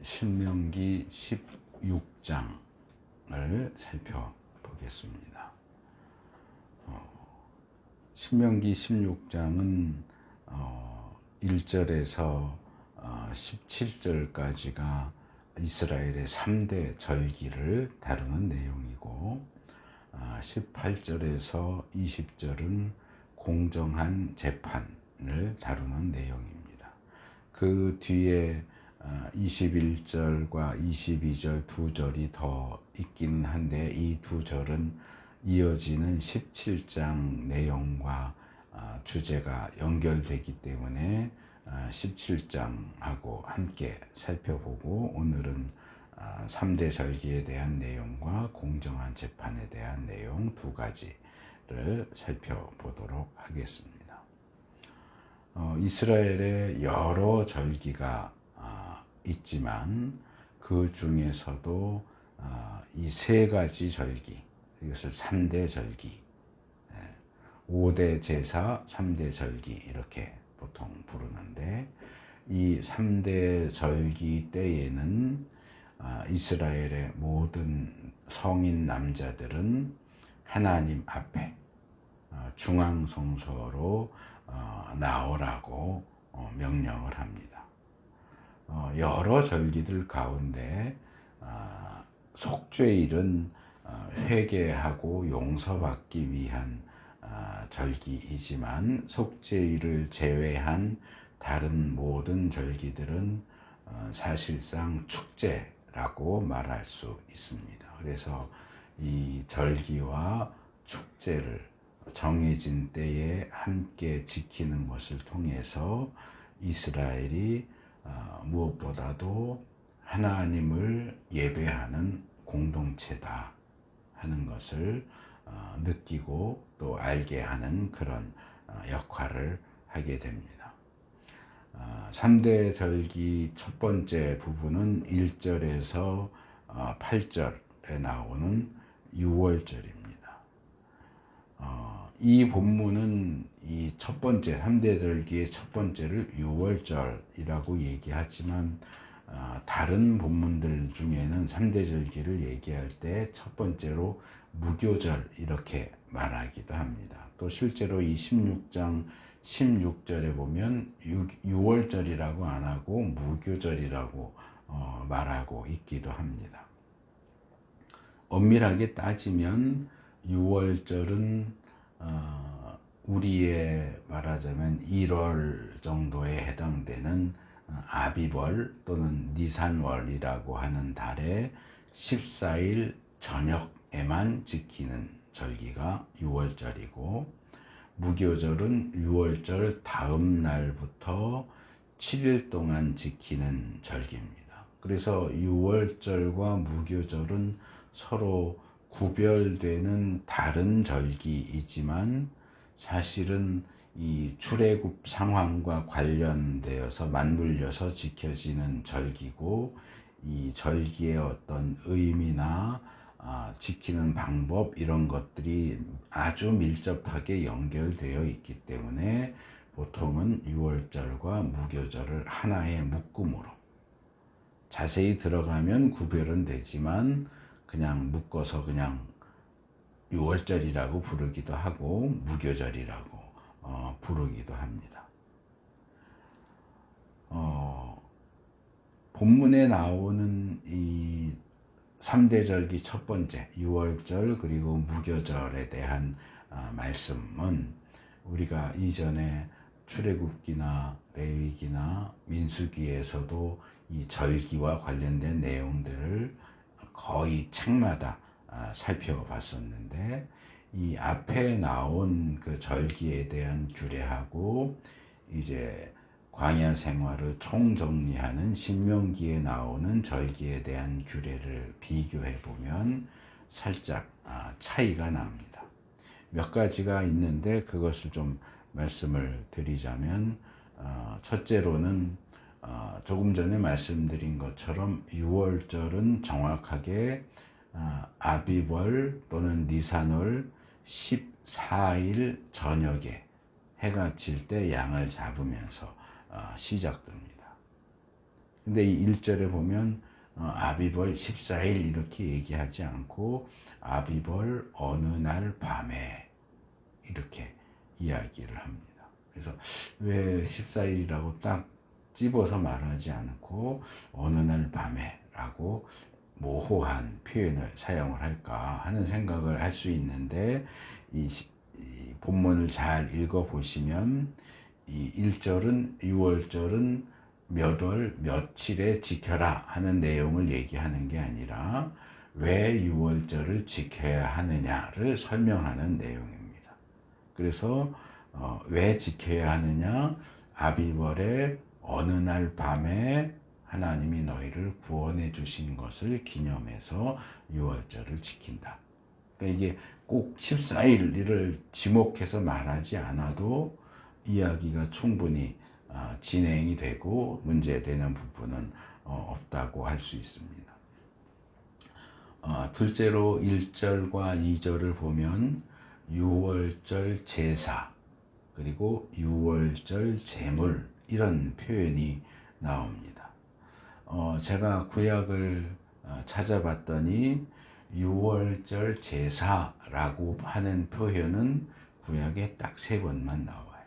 신명기 16장을 살펴보겠습니다. 신명기 16장은 1절에서 17절까지가 이스라엘의 3대 절기를 다루는 내용이고 18절에서 20절은 공정한 재판을 다루는 내용입니다. 그 뒤에 21절과 22절 두 절이 더 있기는 한데 이 두 절은 이어지는 17장 내용과 주제가 연결되기 때문에 17장하고 함께 살펴보고 오늘은 3대 절기에 대한 내용과 공정한 재판에 대한 내용 두 가지를 살펴보도록 하겠습니다. 이스라엘의 여러 절기가 있지만 그 중에서도 이 세 가지 절기, 이것을 3대 절기, 5대 제사, 3대 절기 이렇게 보통 부르는데 이 3대 절기 때에는 이스라엘의 모든 성인 남자들은 하나님 앞에 중앙성소로 나오라고 명령을 합니다. 여러 절기들 가운데 속죄일은 회개하고 용서받기 위한 절기이지만 속죄일을 제외한 다른 모든 절기들은 사실상 축제라고 말할 수 있습니다. 그래서 이 절기와 축제를 정해진 때에 함께 지키는 것을 통해서 이스라엘이 무엇보다도 하나님을 예배하는 공동체다 하는 것을 느끼고 또 알게 하는 그런 역할을 하게 됩니다. 3대 절기 첫 번째 부분은 1절에서 8절에 나오는 유월절입니다. 이 본문은 이 첫 번째 3대 절기의 첫 번째를 유월절이라고 얘기하지만 다른 본문들 중에는 3대 절기를 얘기할 때 첫 번째로 무교절 이렇게 말하기도 합니다. 또 실제로 이 16장 16절에 보면 유월절이라고 안 하고 무교절이라고 말하고 있기도 합니다. 엄밀하게 따지면 유월절은 우리의 말하자면 1월 정도에 해당되는 아비월 또는 니산월이라고 하는 달의 14일 저녁에만 지키는 절기가 유월절이고 무교절은 유월절 다음 날부터 7일 동안 지키는 절기입니다. 그래서 유월절과 무교절은 서로 구별되는 다른 절기이지만 사실은 이 출애굽 상황과 관련되어서 맞물려서 지켜지는 절기고 이 절기의 어떤 의미나 지키는 방법 이런 것들이 아주 밀접하게 연결되어 있기 때문에 보통은 유월절과 무교절을 하나의 묶음으로 자세히 들어가면 구별은 되지만 그냥 묶어서 그냥 유월절이라고 부르기도 하고 무교절이라고 부르기도 합니다. 본문에 나오는 이 3대 절기 첫 번째 유월절 그리고 무교절에 대한 말씀은 우리가 이전에 출애굽기나 레위기나 민수기에서도 이 절기와 관련된 내용들을 거의 책마다 살펴봤었는데 이 앞에 나온 그 절기에 대한 규례하고 이제 광야 생활을 총정리하는 신명기에 나오는 절기에 대한 규례를 비교해 보면 살짝 차이가 납니다. 몇 가지가 있는데 그것을 좀 말씀을 드리자면 첫째로는 조금 전에 말씀드린 것처럼 유월절은 정확하게 아비월 또는 니산월 14일 저녁에 해가 질 때 양을 잡으면서 시작됩니다. 근데 이 1절에 보면 아비벌 14일 이렇게 얘기하지 않고 아비벌 어느 날 밤에 이렇게 이야기를 합니다. 그래서 왜 14일이라고 딱 집어서 말하지 않고 어느 날 밤에 라고 모호한 표현을 사용을 할까 하는 생각을 할 수 있는데 이 본문을 잘 읽어보시면 이 1절은 6월절은 몇 월 며칠에 지켜라 하는 내용을 얘기하는 게 아니라 왜 6월절을 지켜야 하느냐를 설명하는 내용입니다. 그래서 왜 지켜야 하느냐, 아비벌의 어느 날 밤에 하나님이 너희를 구원해 주신 것을 기념해서 6월절을 지킨다. 그러니까 이게 꼭 14일을 지목해서 말하지 않아도 이야기가 충분히 진행이 되고 문제되는 부분은 없다고 할 수 있습니다. 둘째로 1절과 2절을 보면 6월절 제사 그리고 6월절 제물 이런 표현이 나옵니다. 제가 구약을 찾아봤더니 6월절 제사라고 하는 표현은 구약에 딱 3번만 나와요.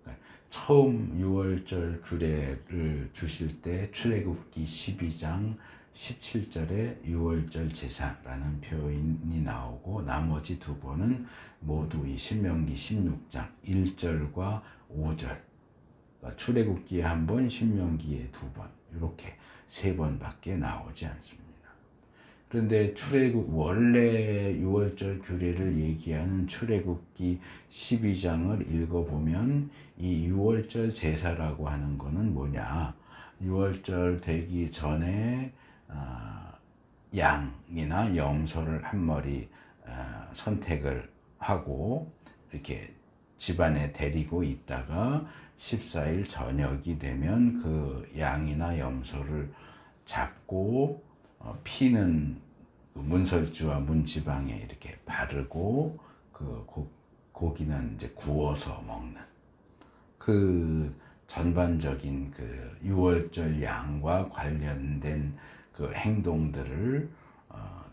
그러니까 처음 6월절 규례를 주실 때 출애굽기 12장 17절에 6월절 제사라는 표현이 나오고 나머지 2번은 모두 이 신명기 16장 1절과 5절 그러니까 출애굽기에 1번, 신명기에 2번 이렇게 3번밖에 나오지 않습니다. 그런데 원래 6월절 규례를 얘기하는 출애굽기 12장을 읽어보면 이 6월절 제사라고 하는 거는 뭐냐, 6월절 되기 전에 양이나 염소를 한 마리 선택을 하고 이렇게 집안에 데리고 있다가 14일 저녁이 되면 그 양이나 염소를 잡고 피는 문설주와 문지방에 이렇게 바르고 그 고기는 이제 구워서 먹는 그 전반적인 그 6월절 양과 관련된 그 행동들을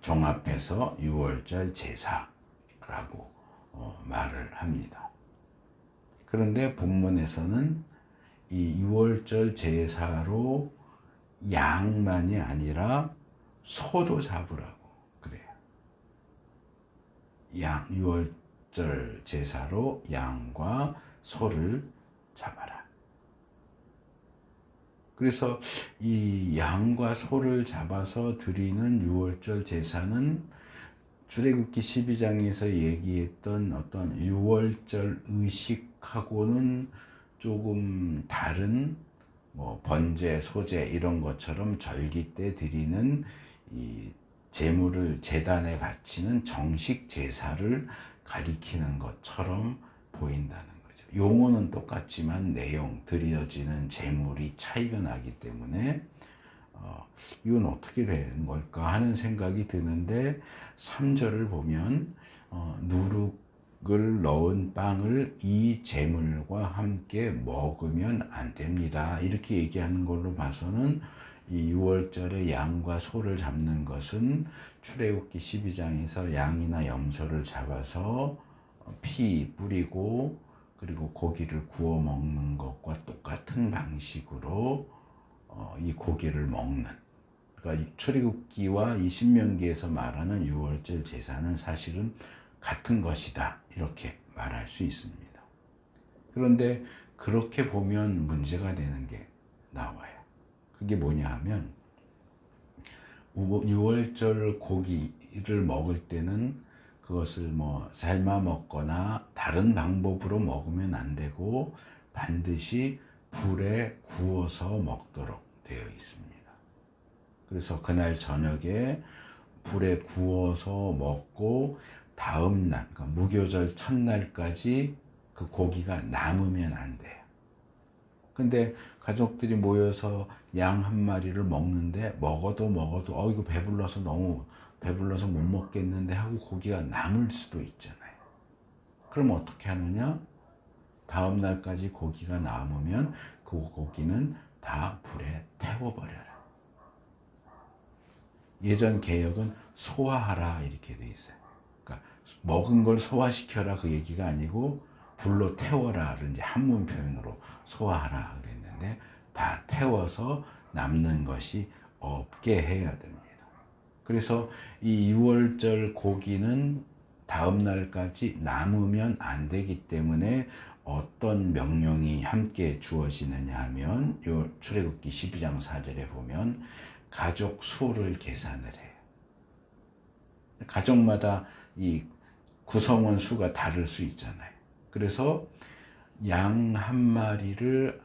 종합해서 6월절 제사라고 말을 합니다. 그런데 본문에서는 이 6월절 제사로 양만이 아니라 소도 잡으라고 그래요. 6월절 제사로 양과 소를 잡아라. 그래서 이 양과 소를 잡아서 드리는 6월절 제사는 출애굽기 12장에서 얘기했던 어떤 6월절 의식하고는 조금 다른 번제, 소제 이런 것처럼 절기 때 드리는 이 제물을 제단에 바치는 정식 제사를 가리키는 것처럼 보인다는 거죠. 용어는 똑같지만 내용, 드려지는 제물이 차이가 나기 때문에 이건 어떻게 되는 걸까 하는 생각이 드는데 3절을 보면 누룩을 넣은 빵을 이 제물과 함께 먹으면 안 됩니다. 이렇게 얘기하는 걸로 봐서는 이 6월절에 양과 소를 잡는 것은 출애굽기 12장에서 양이나 염소를 잡아서 피 뿌리고 그리고 고기를 구워 먹는 것과 똑같은 방식으로 이 고기를 먹는, 그러니까 출애굽기와 이 신명기에서 말하는 6월절 제사는 사실은 같은 것이다 이렇게 말할 수 있습니다. 그런데 그렇게 보면 문제가 되는 게 나와요. 그게 뭐냐 하면 6월절 고기를 먹을 때는 그것을 삶아 먹거나 다른 방법으로 먹으면 안 되고 반드시 불에 구워서 먹도록 되어 있습니다. 그래서 그날 저녁에 불에 구워서 먹고 다음 날, 그러니까 무교절 첫날까지 그 고기가 남으면 안 돼요. 근데 가족들이 모여서 양 한 마리를 먹는데 먹어도 이거 배불러서 너무 배불러서 못 먹겠는데 하고 고기가 남을 수도 있잖아요. 그럼 어떻게 하느냐? 다음 날까지 고기가 남으면 그 고기는 다 불에 태워버려라. 예전 개역은 소화하라 이렇게 돼 있어요. 그러니까 먹은 걸 소화시켜라 그 얘기가 아니고 불로 태워라를 이제 한문 표현으로 소화하라 그랬는데 다 태워서 남는 것이 없게 해야 됩니다. 그래서 이 유월절 고기는 다음 날까지 남으면 안 되기 때문에 어떤 명령이 함께 주어지느냐 하면 요 출애굽기 12장 4절에 보면 가족 수를 계산을 해요. 가족마다 이 구성원 수가 다를 수 있잖아요. 그래서 양 한 마리를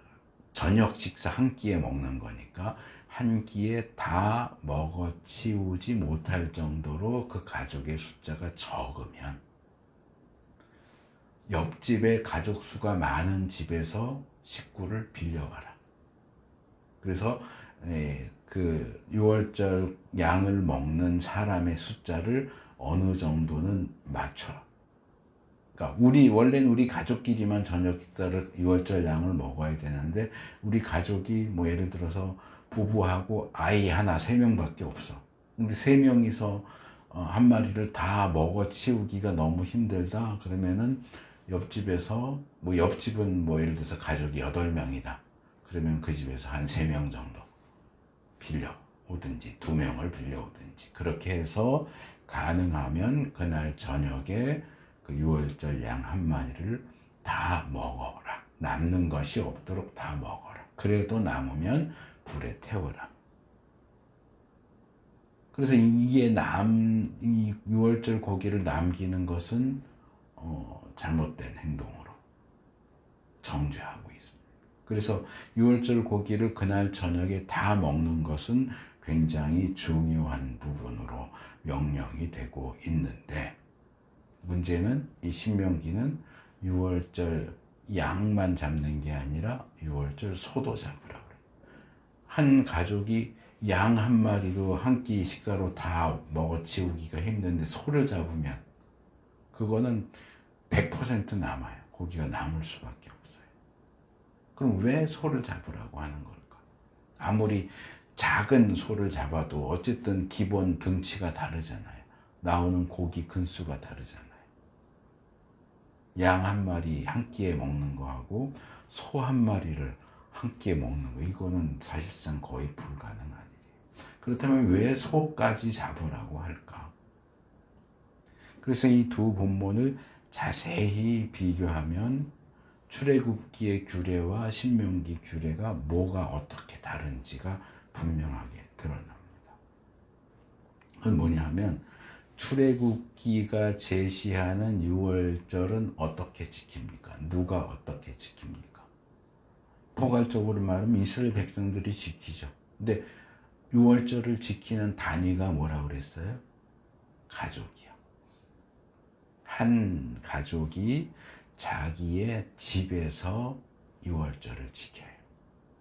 저녁 식사 한 끼에 먹는 거니까 한 끼에 다 먹어치우지 못할 정도로 그 가족의 숫자가 적으면 옆집에 가족 수가 많은 집에서 식구를 빌려와라. 그래서 그 6월절 양을 먹는 사람의 숫자를 어느 정도는 맞춰라. 그러니까 원래는 우리 가족끼리만 저녁 식사를 6월절 양을 먹어야 되는데 우리 가족이 뭐 예를 들어서 부부하고 아이 하나 3명밖에 없어. 근데 3명이서 한 마리를 다 먹어치우기가 너무 힘들다. 그러면은 옆집에서 뭐 옆집은 뭐 예를 들어서 가족이 8명이다. 그러면 그 집에서 한 3명 정도 빌려오든지 2명을 빌려오든지 그렇게 해서 가능하면 그날 저녁에 그 6월절 양 한 마리를 다 먹어라. 남는 것이 없도록 다 먹어라. 그래도 남으면 불에 태워라. 그래서 이게 이 6월절 고기를 남기는 것은 잘못된 행동으로 정죄하고 있습니다. 그래서 6월절 고기를 그날 저녁에 다 먹는 것은 굉장히 중요한 부분으로 명령이 되고 있는데 문제는 이 신명기는 6월절 양만 잡는 게 아니라 6월절 소도 잡으라고 그래요. 한 가족이 양 한 마리로 한 끼 식사로 다 먹어치우기가 힘든데 소를 잡으면 그거는 100% 남아요. 고기가 남을 수밖에 없어요. 그럼 왜 소를 잡으라고 하는 걸까? 아무리 작은 소를 잡아도 어쨌든 기본 등치가 다르잖아요. 나오는 고기 근수가 다르잖아요. 양 한 마리 한 끼에 먹는 거하고 소 한 마리를 한 끼에 먹는 거 이거는 사실상 거의 불가능한 일이에요. 그렇다면 왜 소까지 잡으라고 할까? 그래서 이 두 본문을 자세히 비교하면 출애굽기의 규례와 신명기 규례가 뭐가 어떻게 다른지가 분명하게 드러납니다. 그건 뭐냐 하면 출애굽기가 제시하는 6월절은 어떻게 지킵니까? 누가 어떻게 지킵니까? 포괄적으로 말하면 이스라엘 백성들이 지키죠. 근데 6월절을 지키는 단위가 뭐라고 그랬어요? 가족이요. 한 가족이 자기의 집에서 6월절을 지켜요.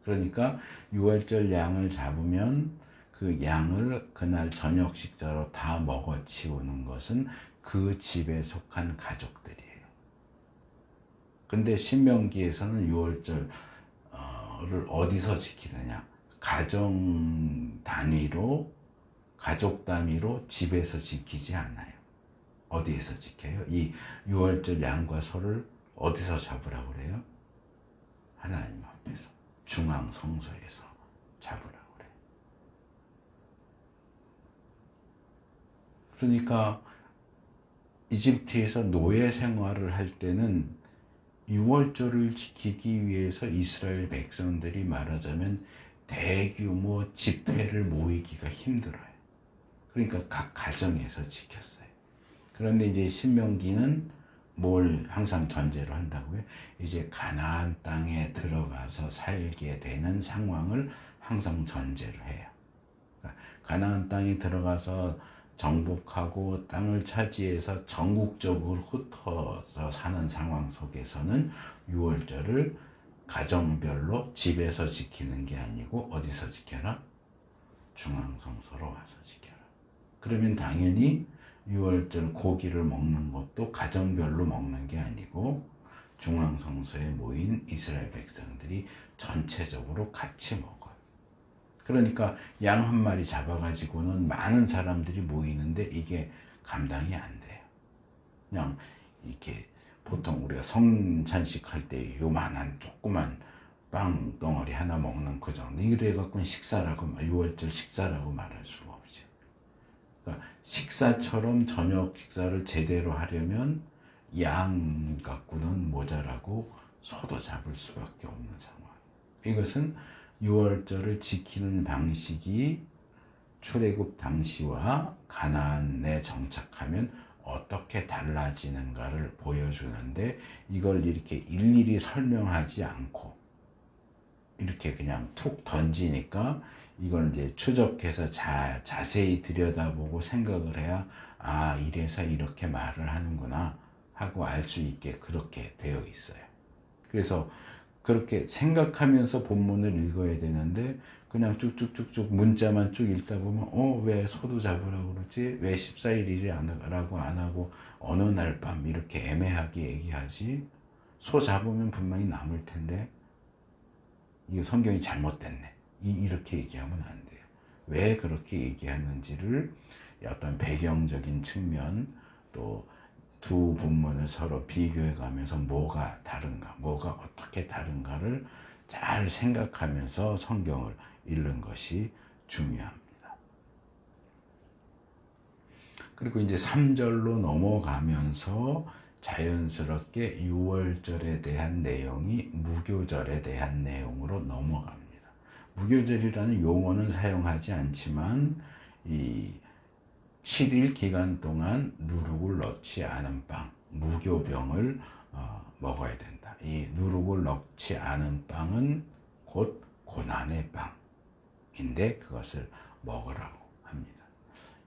그러니까 6월절 양을 잡으면 그 양을 그날 저녁 식사로 다 먹어치우는 것은 그 집에 속한 가족들이에요. 근데 신명기에서는 6월절을 어디서 지키느냐? 가정 단위로, 가족 단위로 집에서 지키지 않아요. 어디에서 지켜요? 이 6월절 양과 소를 어디서 잡으라고 그래요? 하나님 앞에서, 중앙 성소에서 잡으라고 그래요. 그러니까 이집트에서 노예 생활을 할 때는 6월절을 지키기 위해서 이스라엘 백성들이 말하자면 대규모 집회를 모이기가 힘들어요. 그러니까 각 가정에서 지켰어요. 그런데 이제 신명기는 뭘 항상 전제로 한다고요? 이제 가나안 땅에 들어가서 살게 되는 상황을 항상 전제로 해요. 그러니까 가나안 땅에 들어가서 정복하고 땅을 차지해서 전국적으로 흩어져 사는 상황 속에서는 6월절을 가정별로 집에서 지키는 게 아니고 어디서 지켜라? 중앙성소로 와서 지켜라. 그러면 당연히 6월절 고기를 먹는 것도 가정별로 먹는 게 아니고 중앙성소에 모인 이스라엘 백성들이 전체적으로 같이 먹어요. 그러니까 양 한 마리 잡아가지고는 많은 사람들이 모이는데 이게 감당이 안 돼요. 그냥 이렇게 보통 우리가 성찬식 할 때 요만한 조그만 빵 덩어리 하나 먹는 그 정도. 이래 갖고는 식사라고, 6월절 식사라고 말할 수가 없죠. 그러니까 식사처럼 저녁 식사를 제대로 하려면 양 갖고는 모자라고 소도 잡을 수밖에 없는 상황. 이것은 6월절을 지키는 방식이 출애굽 당시와 가나안에 정착하면 어떻게 달라지는가를 보여주는데, 이걸 이렇게 일일이 설명하지 않고 이렇게 그냥 툭 던지니까 이걸 이제 추적해서 자세히 들여다보고 생각을 해야 이래서 이렇게 말을 하는구나 하고 알 수 있게 그렇게 되어 있어요. 그래서 그렇게 생각하면서 본문을 읽어야 되는데 그냥 쭉쭉쭉쭉 문자만 쭉 읽다 보면 왜 소도 잡으라고 그러지? 왜 14일 일이 안 하고 어느 날 밤 이렇게 애매하게 얘기하지? 소 잡으면 분명히 남을 텐데 이거 성경이 잘못됐네. 이렇게 얘기하면 안 돼요. 왜 그렇게 얘기하는지를 어떤 배경적인 측면, 또 두 본문을 서로 비교해 가면서 뭐가 다른가, 뭐가 어떻게 다른가를 잘 생각하면서 성경을 읽는 것이 중요합니다. 그리고 이제 3절로 넘어가면서 자연스럽게 6월절에 대한 내용이 무교절에 대한 내용으로 넘어갑니다. 무교절이라는 용어는 사용하지 않지만 이 7일 기간 동안 누룩을 넣지 않은 빵, 무교병을 먹어야 된다. 이 누룩을 넣지 않은 빵은 곧 고난의 빵인데 그것을 먹으라고 합니다.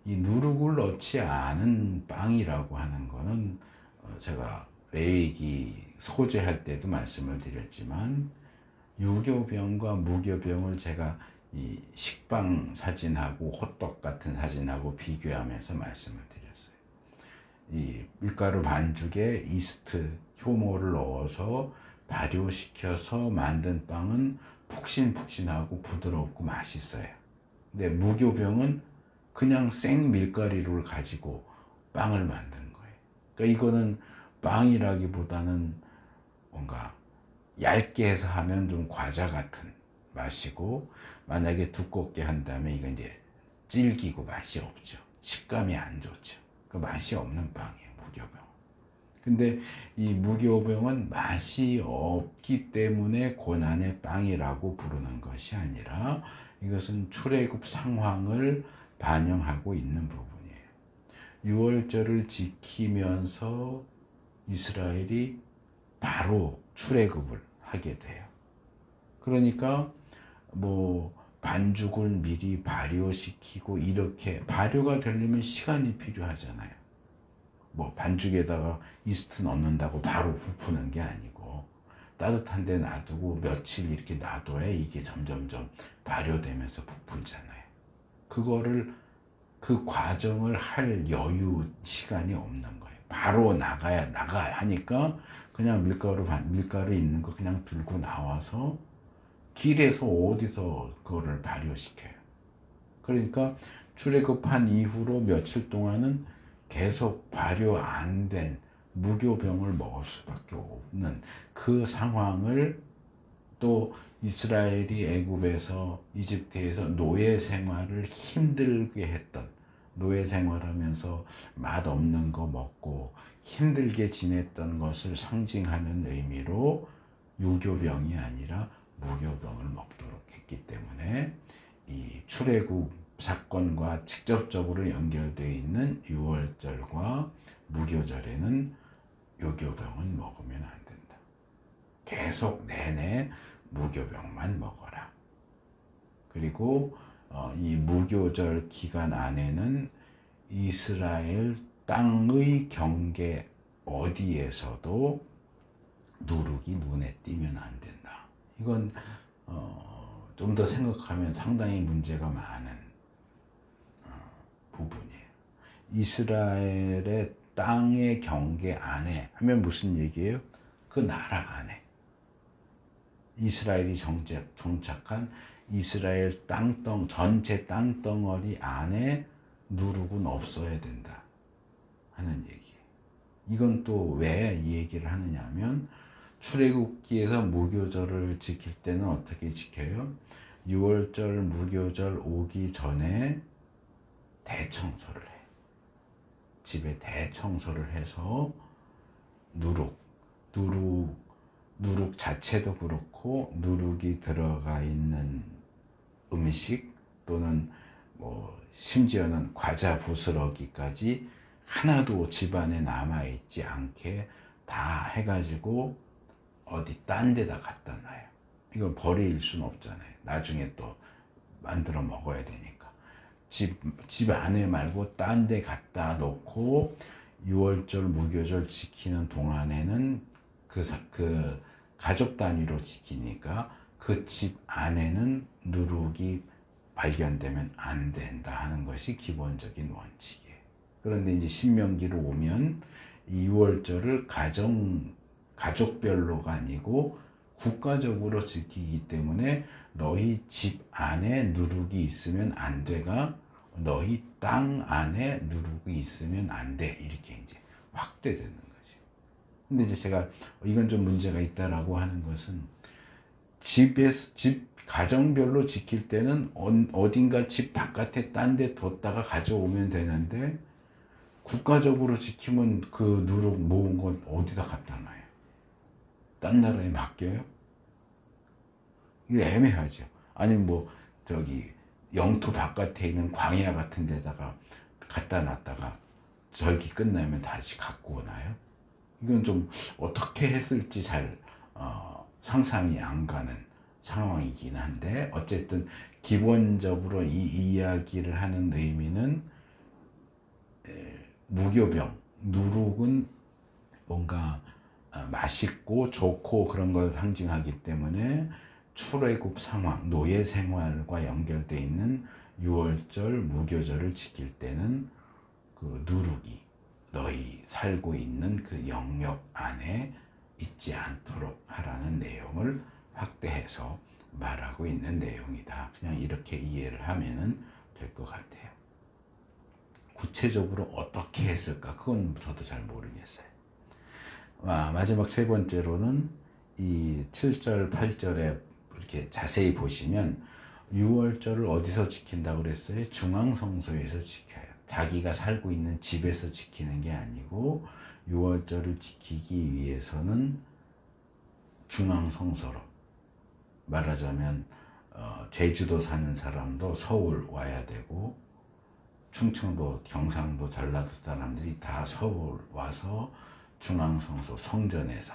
이 누룩을 넣지 않은 빵이라고 하는 것은 제가 레위기 소재할 때도 말씀을 드렸지만 유교병과 무교병을 제가 이 식빵 사진하고 호떡 같은 사진하고 비교하면서 말씀을 드렸어요. 이 밀가루 반죽에 이스트, 효모를 넣어서 발효시켜서 만든 빵은 푹신푹신하고 부드럽고 맛있어요. 근데 무교병은 그냥 생 밀가루를 가지고 빵을 만든 거예요. 그러니까 이거는 빵이라기보다는 뭔가 얇게 해서 하면 좀 과자 같은 맛이고, 만약에 두껍게 한다면 이건 이제 질기고 맛이 없죠. 식감이 안 좋죠. 그 맛이 없는 빵이에요, 무교병. 근데 이 무교병은 맛이 없기 때문에 고난의 빵이라고 부르는 것이 아니라 이것은 출애굽 상황을 반영하고 있는 부분이에요. 6월절을 지키면서 이스라엘이 바로 출애굽을 하게 돼요. 그러니까 반죽을 미리 발효시키고, 이렇게 발효가 되려면 시간이 필요하잖아요. 반죽에다가 이스트 넣는다고 바로 부푸는 게 아니고 따뜻한 데 놔두고 며칠 이렇게 놔둬야 이게 점점점 발효되면서 부풀잖아요. 그 과정을 할 여유, 시간이 없는 거예요. 바로 나가야 하니까 그냥 밀가루 있는 거 그냥 들고 나와서 길에서 어디서 그거를 발효시켜요. 그러니까 출애굽한 이후로 며칠 동안은 계속 발효 안 된 무교병을 먹을 수밖에 없는 그 상황을, 또 이스라엘이 애굽에서, 이집트에서 노예 생활을 힘들게 했던, 노예 생활하면서 맛없는 거 먹고 힘들게 지냈던 것을 상징하는 의미로 유교병이 아니라 무교병을 먹도록 했기 때문에 이 출애굽 사건과 직접적으로 연결되어 있는 6월절과 무교절에는 유교병은 먹으면 안 된다. 계속 내내 무교병만 먹어라. 그리고 이 무교절 기간 안에는 이스라엘 땅의 경계 어디에서도 누룩이 눈에 띄면 안 된다. 이건 좀 더 생각하면 상당히 문제가 많은 부분이에요. 이스라엘의 땅의 경계 안에 하면 무슨 얘기예요? 그 나라 안에 이스라엘이 정착한 이스라엘 전체 땅덩어리 안에 누룩은 없어야 된다 하는 얘기예요. 이건 또 왜 이 얘기를 하느냐 하면 출애굽기에서 무교절을 지킬 때는 어떻게 지켜요? 6월절 무교절 오기 전에 대청소를 해. 집에 대청소를 해서 누룩 자체도 그렇고 누룩이 들어가 있는 음식 또는 뭐 심지어는 과자 부스러기까지 하나도 집안에 남아있지 않게 다 해가지고 어디 딴 데다 갖다 놔요. 이걸 버릴 수는 없잖아요. 나중에 또 만들어 먹어야 되니까. 집 안에 말고 딴 데 갖다 놓고 6월절 무교절 지키는 동안에는 그 가족 단위로 지키니까 그 집 안에는 누룩이 발견되면 안 된다 하는 것이 기본적인 원칙이에요. 그런데 이제 신명기로 오면 이 6월절을 가족별로가 아니고 국가적으로 지키기 때문에 너희 집 안에 누룩이 있으면 안 돼가 너희 땅 안에 누룩이 있으면 안 돼. 이렇게 이제 확대되는 거죠. 근데 이제 제가 이건 좀 문제가 있다라고 하는 것은 집 가정별로 지킬 때는 어딘가 집 바깥에 딴 데 뒀다가 가져오면 되는데 국가적으로 지키면 그 누룩 모은 건 어디다 갖다 놔요? 딴 나라에 맡겨요? 이게 애매하죠. 아니면 뭐 영토 바깥에 있는 광야 같은 데다가 갖다 놨다가 절기 끝나면 다시 갖고 오나요? 이건 좀 어떻게 했을지 잘 상상이 안 가는 상황이긴 한데 어쨌든 기본적으로 이 이야기를 하는 의미는 무교병, 누룩은 뭔가 맛있고 좋고 그런 걸 상징하기 때문에 출애굽 상황, 노예 생활과 연결되어 있는 6월절 무교절을 지킬 때는 그 누룩이 너희 살고 있는 그 영역 안에 있지 않도록 하라는 내용을 확대해서 말하고 있는 내용이다. 그냥 이렇게 이해를 하면은 될 것 같아요. 구체적으로 어떻게 했을까? 그건 저도 잘 모르겠어요. 마지막 세 번째로는 이 7절, 8절에 이렇게 자세히 보시면 6월절을 어디서 지킨다고 그랬어요? 중앙성소에서 지켜요. 자기가 살고 있는 집에서 지키는 게 아니고 6월절을 지키기 위해서는 중앙성소로, 말하자면 제주도 사는 사람도 서울 와야 되고 충청도, 경상도, 전라도 사람들이 다 서울 와서 중앙성소 성전에서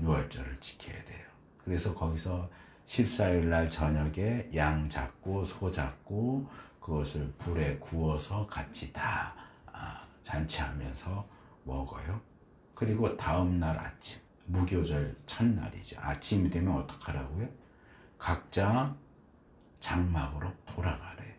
6월절을 지켜야 돼요. 그래서 거기서 14일 날 저녁에 양 잡고 소 잡고 그것을 불에 구워서 같이 다 잔치하면서 먹어요. 그리고 다음 날 아침, 무교절 첫날이죠. 아침이 되면 어떡하라고요? 각자 장막으로 돌아가래요.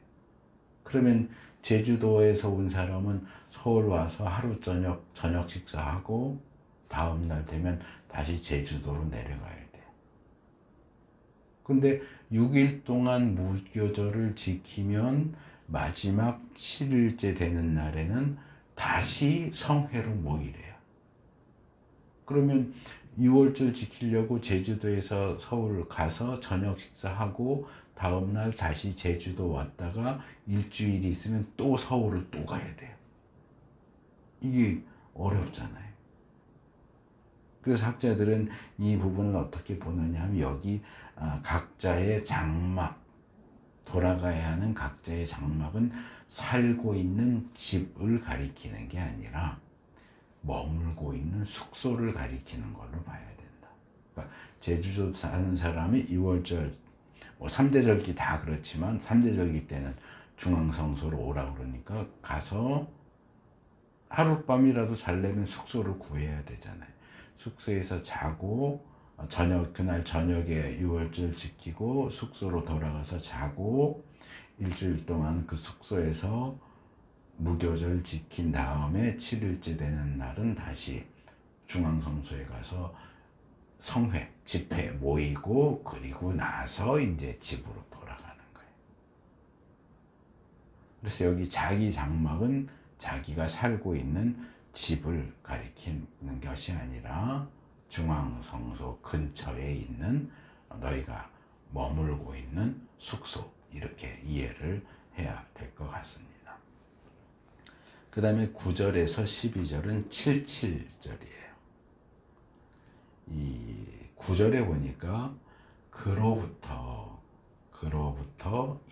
그러면 제주도에서 온 사람은 서울 와서 하루 저녁 식사하고 다음 날 되면 다시 제주도로 내려가야 돼요. 근데 6일 동안 무교절을 지키면 마지막 7일째 되는 날에는 다시 성회로 모이래요. 그러면 6월절 지키려고 제주도에서 서울 가서 저녁 식사하고 다음날 다시 제주도 왔다가 일주일이 있으면 또 서울을 또 가야 돼요. 이게 어렵잖아요. 그래서 학자들은 이 부분을 어떻게 보느냐 하면 여기 각자의 장막, 돌아가야 하는 각자의 장막은 살고 있는 집을 가리키는 게 아니라 머물고 있는 숙소를 가리키는 걸로 봐야 된다. 그러니까 제주도 사는 사람이 6월절, 3대 절기 다 그렇지만 3대 절기 때는 중앙성소로 오라 그러니까 가서 하룻밤이라도 자려면 숙소를 구해야 되잖아요. 숙소에서 자고 그날 저녁에 6월절 지키고 숙소로 돌아가서 자고 일주일 동안 그 숙소에서 무교절 지킨 다음에 7일째 되는 날은 다시 중앙성소에 가서 성회, 집회 모이고 그리고 나서 이제 집으로 돌아가는 거예요. 그래서 여기 자기 장막은 자기가 살고 있는 집을 가리키는 것이 아니라 중앙성소 근처에 있는 너희가 머물고 있는 숙소, 이렇게 이해를 해야 될 것 같습니다. 그 다음에 9절에서 12절은 77절이에요. 이 9절에 보니까 그로부터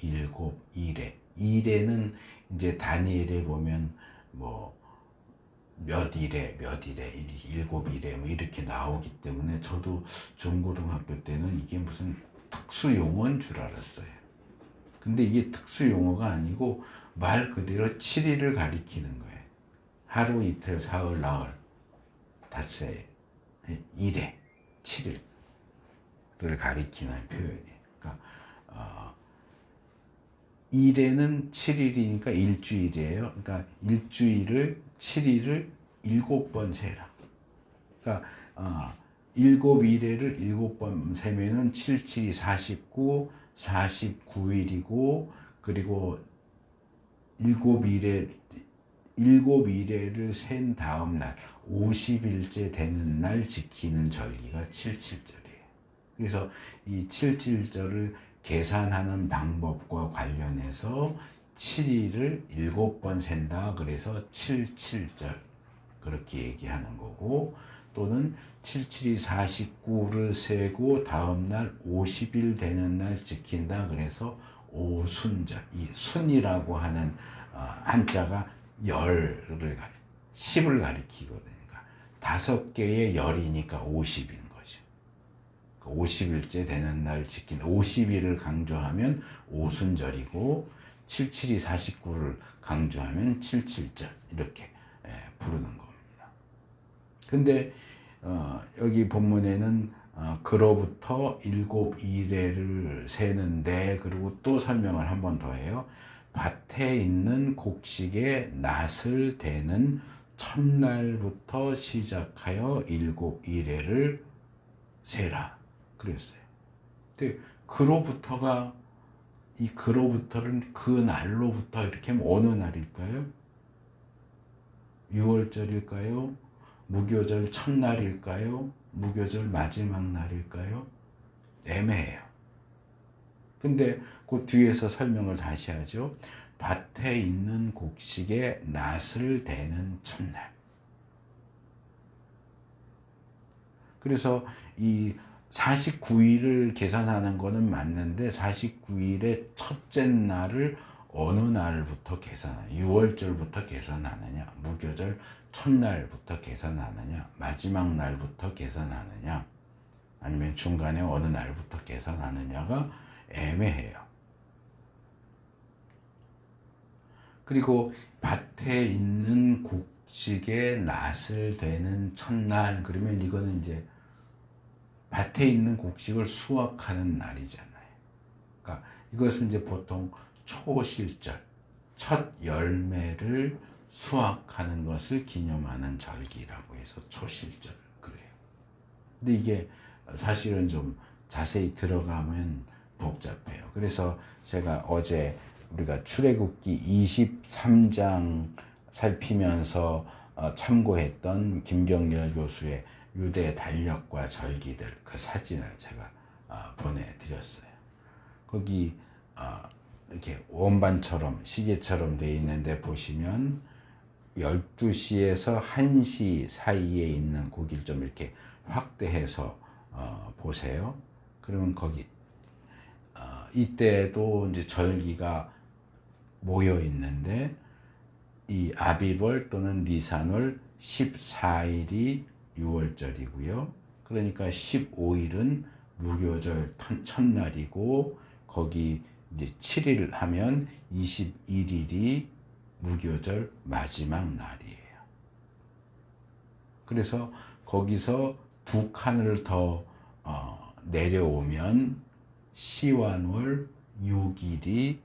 일곱 이레, 이레는 이제 다니엘에 보면 뭐 몇 일에 일곱 일에 뭐 이렇게 나오기 때문에 저도 중고등학교 때는 이게 무슨 특수 용어인 줄 알았어요. 근데 이게 특수 용어가 아니고 말 그대로 7일을 가리키는 거예요. 하루, 이틀, 사흘, 나흘, 닷새, 일에 7일을 가리키는 표현이에요. 그러니까 일에는 7일이니까 일주일이에요. 그러니까 일주일을 7일을 7번 세라. 그러니까 7일에를 7번 세면은 7, 7이 49, 49일이고 그리고 7일에를 센 다음 날 50일째 되는 날 지키는 절기가 77절이에요. 그래서 이 77절을 계산하는 방법과 관련해서 7일을 7번 센다. 그래서 77절 그렇게 얘기하는 거고, 또는 77이 49를 세고 다음날 50일 되는 날 지킨다. 그래서 오순절, 이 순이라고 하는 한자가 10을 가리키거든요. 그러니까 5개의 열이니까 50인 거죠. 50일째 되는 날 지킨 50일을 강조하면 오순절이고 77이 49를 강조하면 77절 이렇게 부르는 겁니다. 근데 여기 본문에는 그로부터 7일을 세는데, 그리고 또 설명을 한 번 더 해요. 밭에 있는 곡식의 낫을 대는 첫날부터 시작하여 7일을 세라 그랬어요. 근데 그로부터가, 이 그로부터는 그 날로부터 이렇게 하면 어느 날일까요? 6월절일까요? 무교절 첫날일까요? 무교절 마지막 날일까요? 애매해요. 근데 그 뒤에서 설명을 다시 하죠. 밭에 있는 곡식의 낫을 대는 첫날. 그래서 이 49일을 계산하는 거는 맞는데 49일의 첫째 날을 어느 날부터 계산하냐? 6월절부터 계산하느냐? 무교절 첫날부터 계산하느냐? 마지막 날부터 계산하느냐? 아니면 중간에 어느 날부터 계산하느냐가 애매해요. 그리고 밭에 있는 곡식의 낫을 대는 첫날, 그러면 이거는 이제 밭에 있는 곡식을 수확하는 날이잖아요. 그러니까 이것은 이제 보통 초실절, 첫 열매를 수확하는 것을 기념하는 절기라고 해서 초실절 그래요. 근데 이게 사실은 좀 자세히 들어가면 복잡해요. 그래서 제가 어제 우리가 출애굽기 23장 살피면서 참고했던 김경렬 교수의 유대 달력과 절기들, 그 사진을 제가 보내드렸어요. 거기 이렇게 원반처럼 시계처럼 되어 있는데 보시면 12시에서 1시 사이에 있는 거기를 좀 이렇게 확대해서 보세요. 그러면 거기 이때도 이제 절기가 모여 있는데, 이 아비벌 또는 니산월 14일이 6월절이고요. 그러니까 15일은 무교절 첫날이고, 거기 이제 7일 하면 21일이 무교절 마지막 날이에요. 그래서 거기서 두 칸을 더 내려오면 시완월 6일이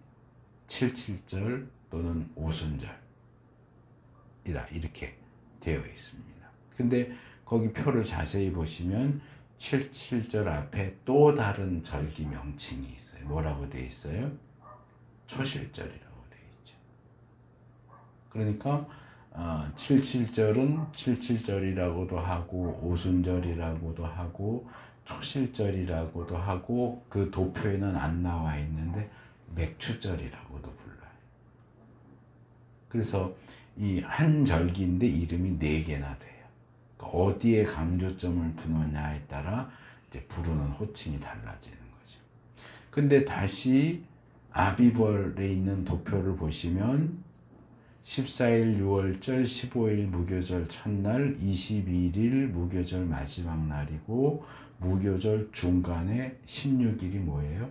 77절 또는 오순절이다, 이렇게 되어 있습니다. 근데 거기 표를 자세히 보시면 칠칠절 앞에 또 다른 절기 명칭이 있어요. 뭐라고 되어 있어요? 초실절이라고 되어 있죠. 그러니까 칠칠절은 칠칠절이라고도 하고 오순절이라고도 하고 초실절이라고도 하고 그 도표에는 안 나와 있는데 맥추절이라고도 불러요. 그래서 이 한 절기인데 이름이 4개나 돼요. 그러니까 어디에 강조점을 두느냐에 따라 이제 부르는 호칭이 달라지는 거죠. 근데 다시 아비벌에 있는 도표를 보시면 14일 6월절, 15일 무교절 첫날, 22일 무교절 마지막 날이고 무교절 중간에 16일이 뭐예요?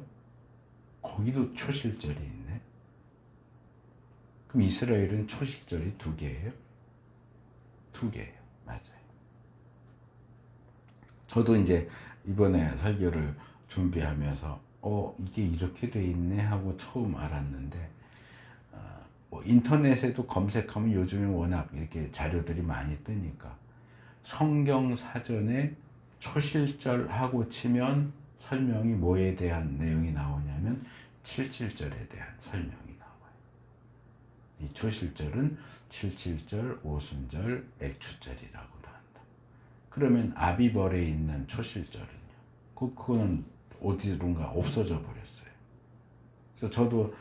거기도 초실절이 있네. 그럼 이스라엘은 초실절이 2개예요? 2개예요. 맞아요. 저도 이제 이번에 설교를 준비하면서 이게 이렇게 돼 있네 하고 처음 알았는데 뭐 인터넷에도 검색하면 요즘에 워낙 이렇게 자료들이 많이 뜨니까 성경 사전에 초실절하고 치면 설명이 뭐에 대한 내용이 나오냐면 칠칠절에 대한 설명이 나와요. 이 초실절은 칠칠절, 오순절, 액추절이라고도 한다. 그러면 아비벌에 있는 초실절은요? 그거는 어디론가 없어져 버렸어요. 그래서 저도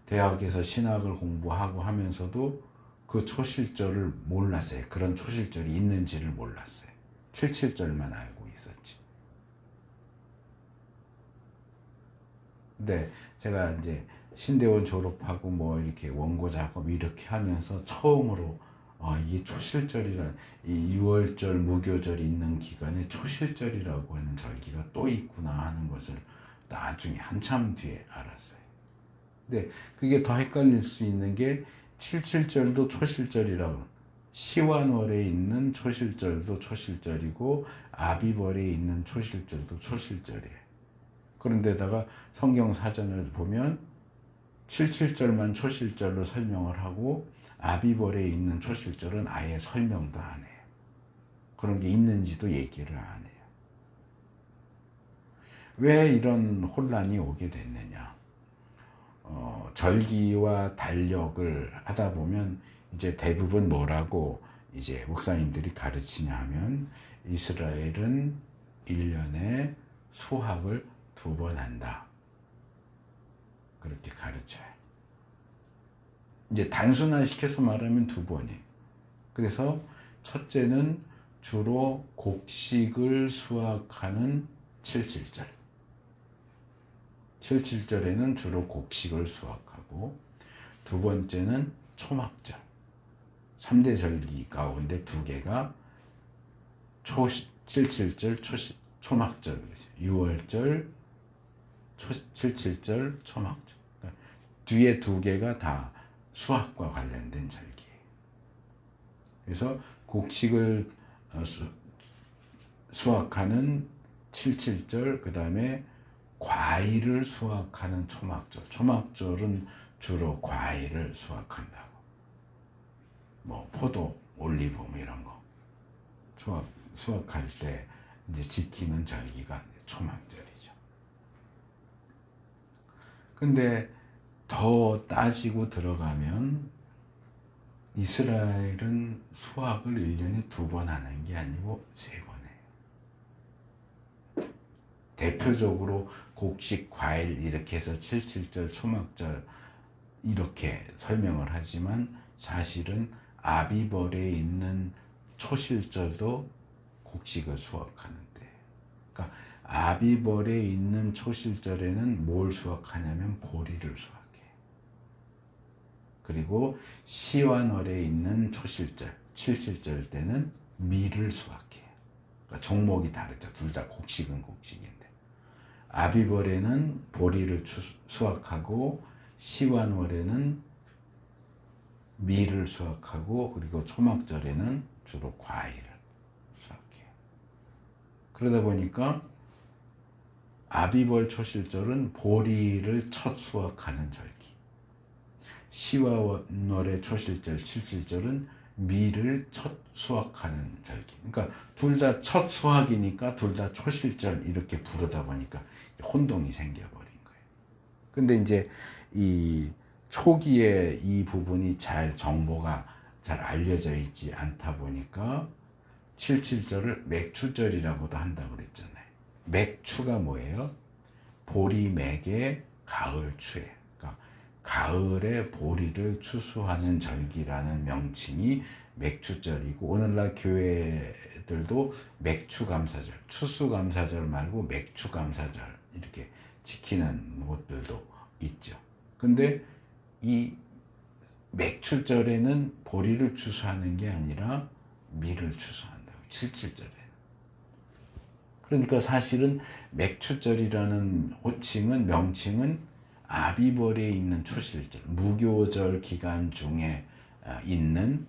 대학에서 신학을 공부하고 하면서도 그 초실절을 몰랐어요. 그런 초실절이 있는지를 몰랐어요. 칠칠절만 알고 있었지. 근데 제가 이제 신대원 졸업하고 뭐 이렇게 원고 작업 이렇게 하면서 처음으로 이게 초실절이란 이 6월절 무교절이 있는 기간에 초실절이라고 하는 절기가 또 있구나 하는 것을 나중에 한참 뒤에 알았어요. 근데 그게 더 헷갈릴 수 있는 게 칠칠절도 초실절이라고, 시완월에 있는 초실절도 초실절이고 아비벌에 있는 초실절도 초실절이에요. 그런데다가 성경 사전을 보면 칠칠절만 초실절로 설명을 하고 아비벌에 있는 초실절은 아예 설명도 안 해요. 그런 게 있는지도 얘기를 안 해요. 왜 이런 혼란이 오게 됐느냐? 절기와 달력을 하다 보면 이제 대부분 뭐라고 이제 목사님들이 가르치냐 하면 이스라엘은 1년에 수학을 2번 한다. 그렇게 가르쳐요. 이제 단순화시켜서 말하면 2번이에요. 그래서 첫째는 주로 곡식을 수확하는 칠칠절. 칠칠절에는 주로 곡식을 수확하고, 2번째는 초막절. 3대 절기 가운데 2개가 칠칠절, 초막절, 6월절, 칠칠절, 초막절. 그러니까 뒤에 2개가 다 수학과 관련된 절기예요. 그래서 곡식을 수확하는 칠칠절, 그 다음에 과일을 수확하는 초막절. 초막절은 주로 과일을 수확한다고. 뭐 포도, 올리브 뭐 이런 거 수확할 때 이제 지키는 절기가 초막절이죠. 근데 더 따지고 들어가면 이스라엘은 수확을 1년에 2번 하는 게 아니고 3번 해요. 대표적으로 곡식, 과일 이렇게 해서 칠칠절, 초막절 이렇게 설명을 하지만 사실은 아비벌에 있는 초실절도 곡식을 수확하는데, 그러니까 아비벌에 있는 초실절에는 뭘 수확하냐면 보리를 수확해요. 그리고 시완월에 있는 초실절, 칠칠절 때는 밀을 수확해요. 그러니까 종목이 다르죠. 둘 다 곡식은 곡식인데. 아비벌에는 보리를 수확하고 시완월에는 밀을 수확하고, 그리고 초막절에는 주로 과일을 수확해요. 그러다 보니까 아비벌 초실절은 보리를 첫 수확하는 절기, 시완월의 초실절, 칠칠절은 미를 첫 수확하는 절기. 그러니까 둘 다 첫 수확이니까 둘 다 초실절 이렇게 부르다 보니까 혼동이 생겨버린 거예요. 근데 이제 이 초기에 이 부분이 잘 정보가 잘 알려져 있지 않다 보니까 77절을 맥추절이라고도 한다고 그랬잖아요. 맥추가 뭐예요? 보리맥의 가을추에, 그러니까 가을의 보리를 추수하는 절기라는 명칭이 맥추절이고, 오늘날 교회들도 맥추감사절, 추수감사절 말고 맥추감사절 이렇게 지키는 곳들도 있죠. 근데 이 맥추절에는 보리를 추수하는 게 아니라 밀을 추수한다고, 77절에. 그러니까 사실은 맥추절이라는 호칭은, 명칭은 아비벌에 있는 초실절, 무교절 기간 중에 있는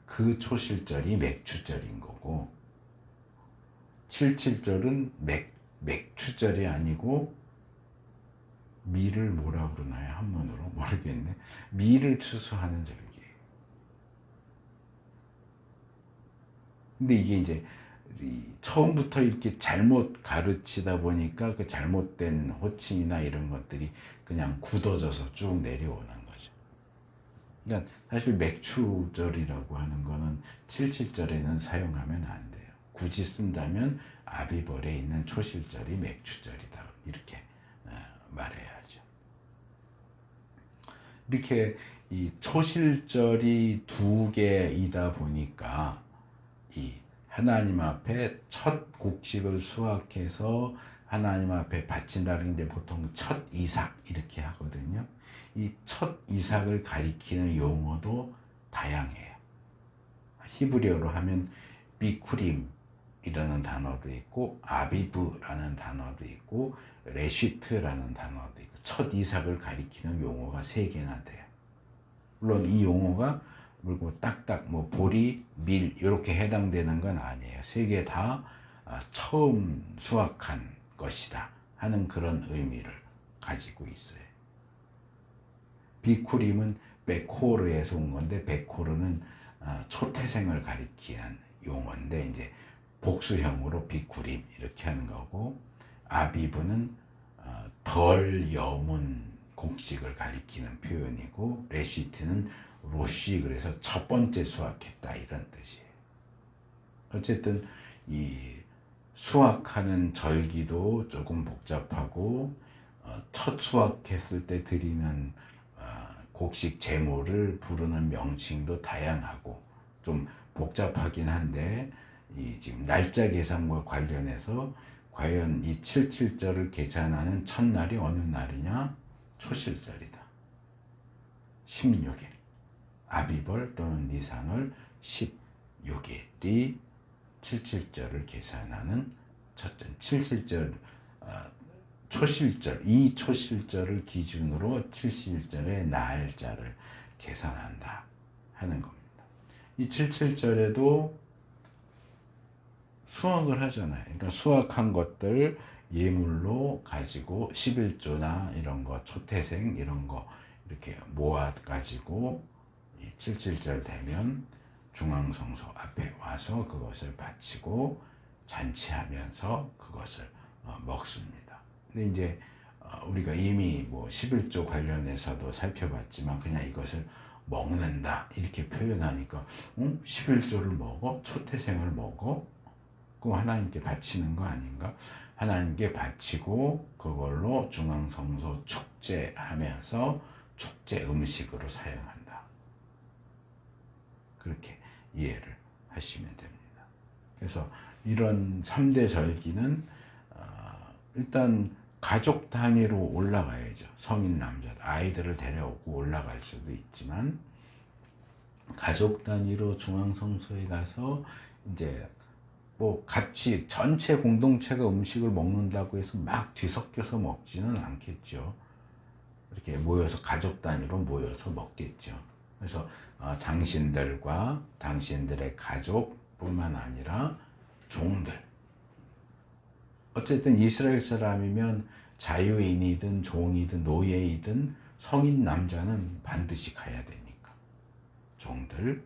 그 초실절이 맥추절인 거고, 77절은 맥추절이 아니고 밀을 뭐라 그러나요? 한문으로 모르겠네. 밀을 추수하는 절기예요. 근데 이게 이제 처음부터 이렇게 잘못 가르치다 보니까 그 잘못된 호칭이나 이런 것들이 그냥 굳어져서 쭉 내려오는 거죠. 그러니까 사실 맥추절이라고 하는 거는 77절에는 사용하면 안 돼요. 굳이 쓴다면 아비벌에 있는 초실절이 맥추절이다, 이렇게 말해야죠. 이렇게 이 초실절이 두 개이다 보니까 이 하나님 앞에 첫 곡식을 수확해서 하나님 앞에 바친다는 게 보통 첫 이삭 이렇게 하거든요. 이 첫 이삭을 가리키는 용어도 다양해요. 히브리어로 하면 비쿠림이라는 단어도 있고, 아비브라는 단어도 있고, 레시트라는 단어도 있고, 첫 이삭을 가리키는 용어가 3개나 돼요. 물론 이 용어가 그리고 딱딱 뭐 보리, 밀 이렇게 해당되는 건 아니에요. 3개 다 처음 수확한 것이다 하는 그런 의미를 가지고 있어요. 비쿠림은 베코르에서 온 건데, 베코르는 초태생을 가리키는 용어인데 이제 복수형으로 비쿠림 이렇게 하는 거고, 아비브는 덜 여문 곡식을 가리키는 표현이고, 레시트는 로시, 그래서 첫 번째 수확했다 이런 뜻이에요. 어쨌든 이 수확하는 절기도 조금 복잡하고, 첫 수확했을 때 드리는 곡식 제물을 부르는 명칭도 다양하고 좀 복잡하긴 한데, 이 지금 날짜 계산과 관련해서 과연 이 77절을 계산하는 첫날이 어느 날이냐? 초실절이다. 16일. 아비벌 또는 니산월 16일이 77절을 계산하는 첫째, 77절 초실절, 이 초실절을 기준으로 77절의 날짜를 계산한다 하는 겁니다. 이 77절에도 수확을 하잖아요. 그러니까 수확한 것들 예물로 가지고 11조나 이런 거, 초태생 이런 거 이렇게 모아 가지고 77절 되면 중앙성소 앞에 와서 그것을 바치고 잔치하면서 그것을 먹습니다. 근데 이제 우리가 이미 뭐 11조 관련해서도 살펴봤지만, 그냥 이것을 먹는다 이렇게 표현하니까 11조를 먹어? 초태생을 먹어? 그거 하나님께 바치는 거 아닌가? 하나님께 바치고 그걸로 중앙성소 축제하면서 축제 음식으로 사용한다. 그렇게 이해를 하시면 됩니다. 그래서 이런 3대 절기는 일단 가족 단위로 올라가야죠. 성인 남자, 아이들을 데려오고 올라갈 수도 있지만, 가족 단위로 중앙성소에 가서 이제 뭐 같이 전체 공동체가 음식을 먹는다고 해서 막 뒤섞여서 먹지는 않겠죠. 이렇게 모여서 가족 단위로 모여서 먹겠죠. 그래서 당신들과 당신들의 가족뿐만 아니라 종들, 어쨌든 이스라엘 사람이면 자유인이든 종이든 노예이든 성인 남자는 반드시 가야 되니까 종들,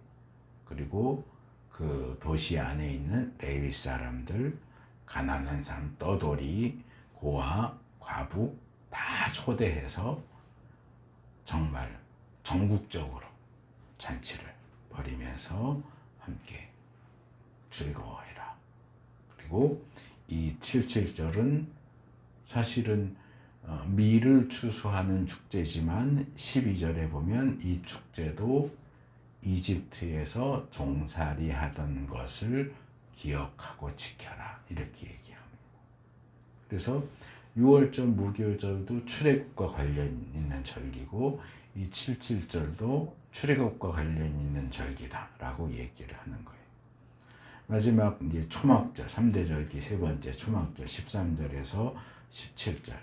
그리고 그 도시 안에 있는 레위 사람들, 가난한 사람, 떠돌이, 고아, 과부 다 초대해서 정말 전국적으로 잔치를 벌이면서 함께 즐거워해라. 그리고 이 77절은 사실은 미를 추수하는 축제지만 12절에 보면 이 축제도 이집트에서 종살이 하던 것을 기억하고 지켜라 이렇게 얘기합니다. 그래서 6월절 무교절도 출애굽과 관련 있는 절기고 이 77절도 출애굽과 관련 있는 절기다라고 얘기를 하는 거예요. 마지막 이제 초막절 3대 절기 세 번째 초막절 13절에서 17절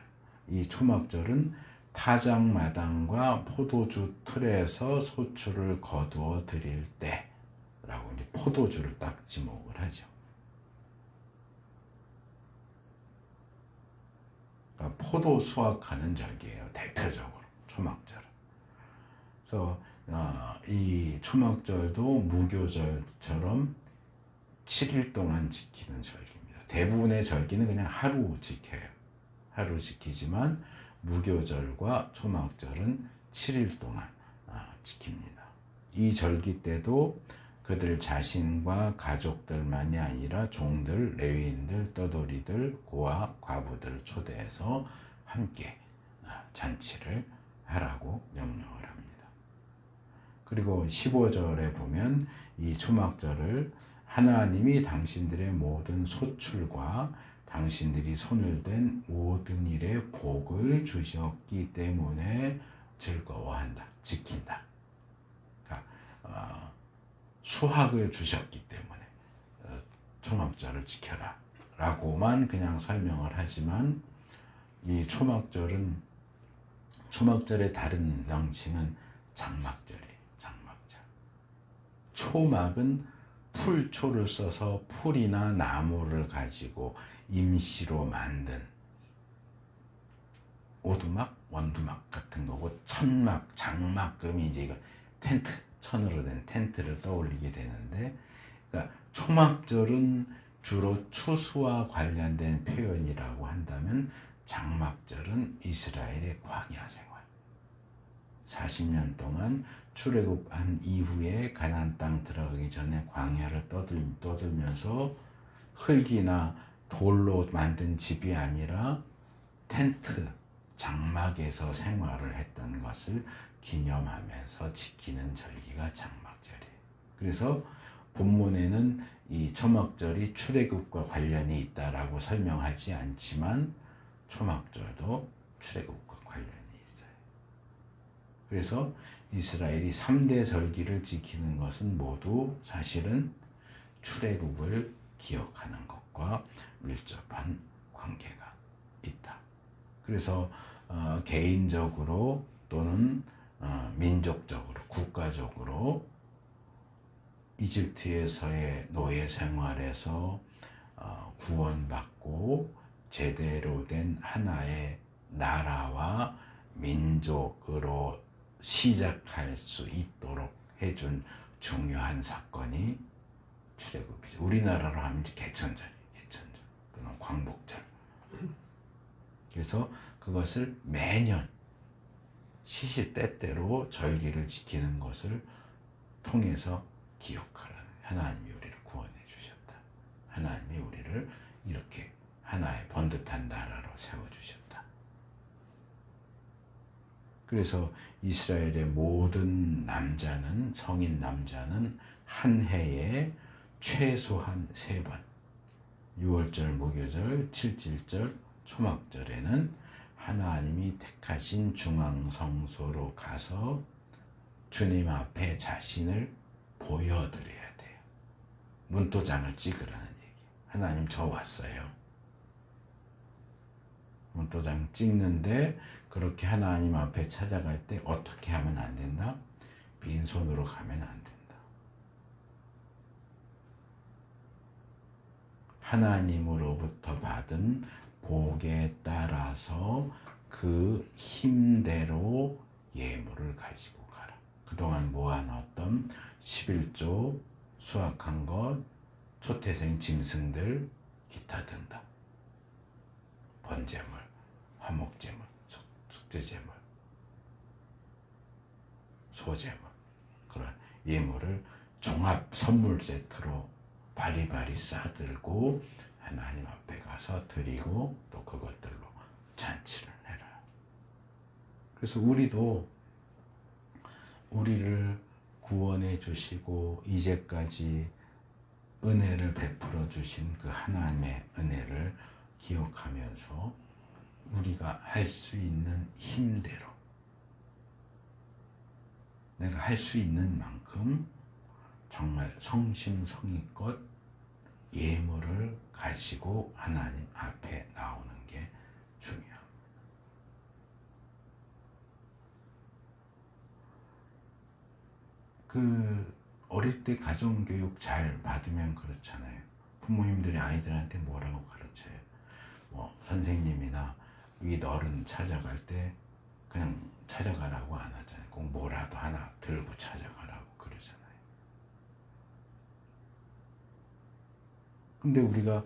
이 초막절은 타작마당과 포도주 틀에서 소출을 거두어 드릴 때라고 이제 포도주를 딱 지목을 하죠. 그러니까 포도 수확하는 절기예요. 대표적으로 초막절은. 그래서 이 초막절도 무교절처럼 7일 동안 지키는 절기입니다. 대부분의 절기는 그냥 하루 지켜요. 하루 지키지만 무교절과 초막절은 7일 동안 지킵니다. 이 절기 때도 그들 자신과 가족들만이 아니라 종들, 레위인들, 떠돌이들, 고아, 과부들을 초대해서 함께 잔치를 하라고 명령을 합니다. 그리고 15절에 보면 이 초막절을 하나님이 당신들의 모든 소출과 당신들이 손을 댄 모든 일에 복을 주셨기 때문에 즐거워한다, 지킨다. 그러니까 수확을 주셨기 때문에 초막절을 지켜라 라고만 그냥 설명을 하지만 이 초막절의 다른 명칭은 장막절이에요. 장막절. 초막은 풀초를 써서 풀이나 나무를 가지고 임시로 만든 오두막, 원두막 같은 거고 천막, 장막 그러면 이제 이거 텐트, 천으로 된 텐트를 떠올리게 되는데 그러니까 초막절은 주로 추수와 관련된 표현이라고 한다면 장막절은 이스라엘의 광야 생활 40년 동안 출애굽한 이후에 가나안 땅 들어가기 전에 광야를 떠들면서 흙이나 돌로 만든 집이 아니라 텐트, 장막에서 생활을 했던 것을 기념하면서 지키는 절기가 장막절이에요. 그래서 본문에는 이 초막절이 출애굽과 관련이 있다라고 설명하지 않지만 초막절도 출애굽과 관련이 있어요. 그래서 이스라엘이 3대 절기를 지키는 것은 모두 사실은 출애굽을 기억하는 것과 밀접한 관계가 있다. 그래서 개인적으로 또는 민족적으로, 국가적으로 이집트에서의 노예 생활에서 구원받고 제대로 된 하나의 나라와 민족으로 시작할 수 있도록 해준 중요한 사건이 출애굽이죠. 우리나라로 하면 개천절 또는 광복절. 그래서 그것을 매년 시시때때로 절기를 지키는 것을 통해서 기억하라는 하나님이 우리를 구원해 주셨다. 하나님이 우리를 이렇게 하나의 번듯한 나라로 세워주셨다. 그래서 이스라엘의 모든 남자는 성인 남자는 한 해에 최소한 3번 6월절 무교절 77절 초막절에는 하나님이 택하신 중앙성소로 가서 주님 앞에 자신을 보여드려야 돼요. 문도장을 찍으라는 얘기. 하나님 저 왔어요. 문도장 찍는데 그렇게 하나님 앞에 찾아갈 때 어떻게 하면 안 된다? 빈손으로 가면 안 된다. 하나님으로부터 받은 복에 따라서 그 힘대로 예물을 가지고 가라. 그동안 모아놨던 11조, 수확한 것, 초태생 짐승들, 기타 등등. 번제물, 화목제물, 속죄제물, 소제물, 그런 예물을 종합 선물 세트로 바리바리 싸들고 하나님 앞에 가서 드리고 또 그것들로 잔치를 해라. 그래서 우리도 우리를 구원해 주시고 이제까지 은혜를 베풀어 주신 그 하나님의 은혜를 기억하면서 우리가 할 수 있는 힘대로 내가 할 수 있는 만큼 정말 성심성의껏 예물을 가지고 하나님 앞에 나오는 게 중요합니다. 어릴 때 가정교육 잘 받으면 그렇잖아요. 부모님들이 아이들한테 뭐라고 가르쳐요? 선생님이나 윗 어른 찾아갈 때 그냥 찾아가라고 안 하잖아요. 꼭 뭐라도 하나 들고 찾아가라고 그러잖아요. 근데 우리가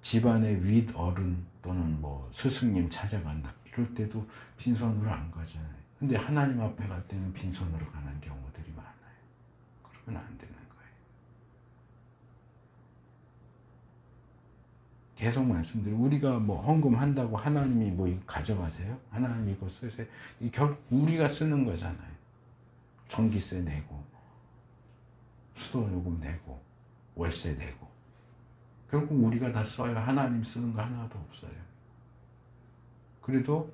집안의 윗 어른 또는 스승님 찾아간다 이럴 때도 빈손으로 안 가잖아요. 근데 하나님 앞에 갈 때는 빈손으로 가는 경우들이 많아요. 그러면 안 되는 거예요. 계속 말씀드리고 우리가 헌금한다고 하나님이 이거 가져가세요? 하나님이 이거 쓰세요? 결국 우리가 쓰는 거잖아요. 전기세 내고 수도요금 내고 월세 내고 결국 우리가 다 써요. 하나님 쓰는 거 하나도 없어요. 그래도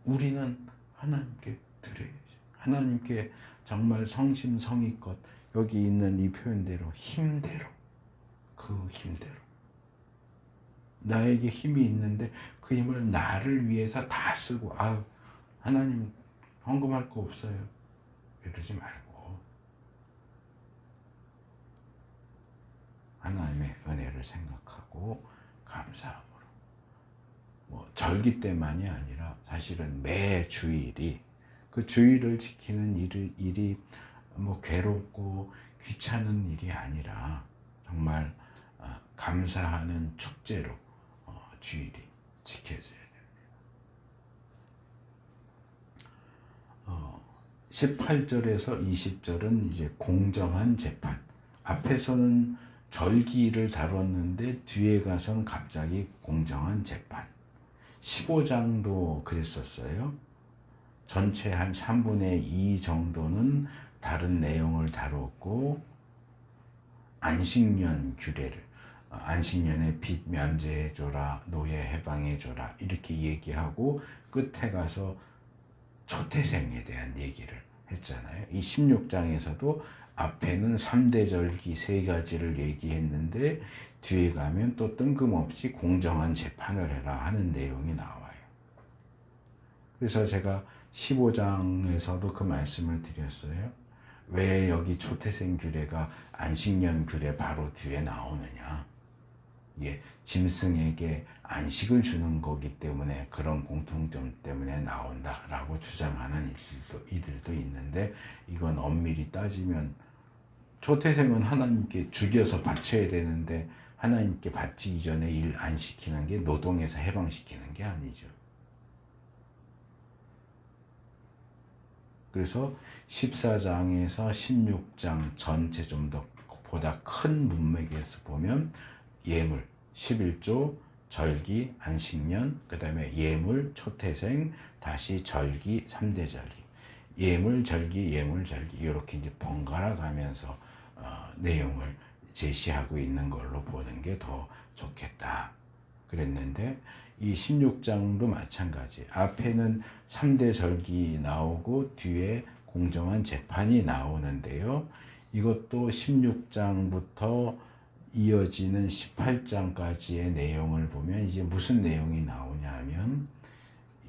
우리는 하나님께 드려야죠. 하나님께 정말 성심성의껏 여기 있는 이 표현대로 힘대로 그 힘대로 나에게 힘이 있는데 그 힘을 나를 위해서 다 쓰고 하나님 헌금할 거 없어요 이러지 말고 하나님의 은혜를 생각하고 감사함으로 절기 때만이 아니라 사실은 매 주일이 그 주일을 지키는 일이 괴롭고 귀찮은 일이 아니라 정말 감사하는 축제로 주일이 지켜져야 됩니다. 18절에서 20절은 이제 공정한 재판. 앞에서는 절기를 다뤘는데 뒤에 가서는 갑자기 공정한 재판. 15장도 그랬었어요. 전체 한 3분의 2 정도는 다른 내용을 다뤘고 안식년 규례를 안식년에 빚 면제해줘라 노예 해방해줘라 이렇게 얘기하고 끝에 가서 초태생에 대한 얘기를 했잖아요. 이 16장에서도 앞에는 3대 절기 3가지를 얘기했는데 뒤에 가면 또 뜬금없이 공정한 재판을 해라 하는 내용이 나와요. 그래서 제가 15장에서도 그 말씀을 드렸어요. 왜 여기 초태생 규례가 안식년 규례 바로 뒤에 나오느냐. 이게 짐승에게 안식을 주는 거기 때문에 그런 공통점 때문에 나온다라고 주장하는 이들도 있는데 이건 엄밀히 따지면 초태생은 하나님께 죽여서 바쳐야 되는데 하나님께 바치기 전에 일 안 시키는 게 노동에서 해방시키는 게 아니죠. 그래서 14장에서 16장 전체 좀 더 보다 큰 문맥에서 보면 예물, 11조, 절기, 안식년, 그 다음에 예물, 초태생, 다시 절기, 3대 절기. 예물, 절기, 이렇게 이제 번갈아 가면서 내용을 제시하고 있는 걸로 보는 게 더 좋겠다. 그랬는데 이 16장도 마찬가지. 앞에는 3대 절기 나오고 뒤에 공정한 재판이 나오는데요. 이것도 16장부터 이어지는 18장까지의 내용을 보면 이제 무슨 내용이 나오냐 하면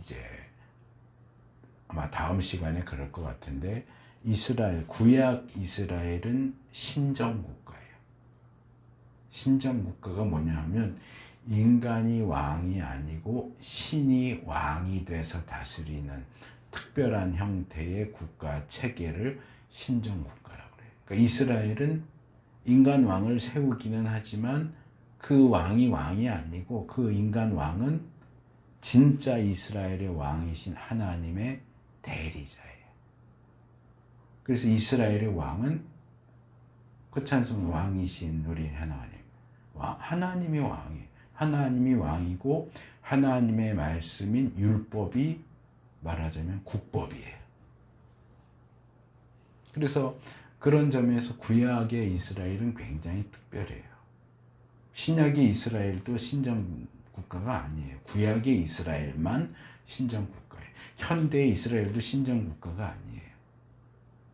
이제 아마 다음 시간에 그럴 것 같은데 구약 이스라엘은 신정국가예요. 신정국가가 뭐냐 하면 인간이 왕이 아니고 신이 왕이 돼서 다스리는 특별한 형태의 국가 체계를 신정국가라고 그래요. 그러니까 이스라엘은 인간 왕을 세우기는 하지만 그 왕이 아니고 그 인간 왕은 진짜 이스라엘의 왕이신 하나님의 대리자예요. 그래서 이스라엘의 왕은 그 찬송 왕이신 우리 하나님. 하나님이 왕이에요. 하나님이 왕이고 하나님의 말씀인 율법이 말하자면 국법이에요. 그래서 그런 점에서 구약의 이스라엘은 굉장히 특별해요. 신약의 이스라엘도 신정 국가가 아니에요. 구약의 이스라엘만 신정 국가예요. 현대의 이스라엘도 신정 국가가 아니에요.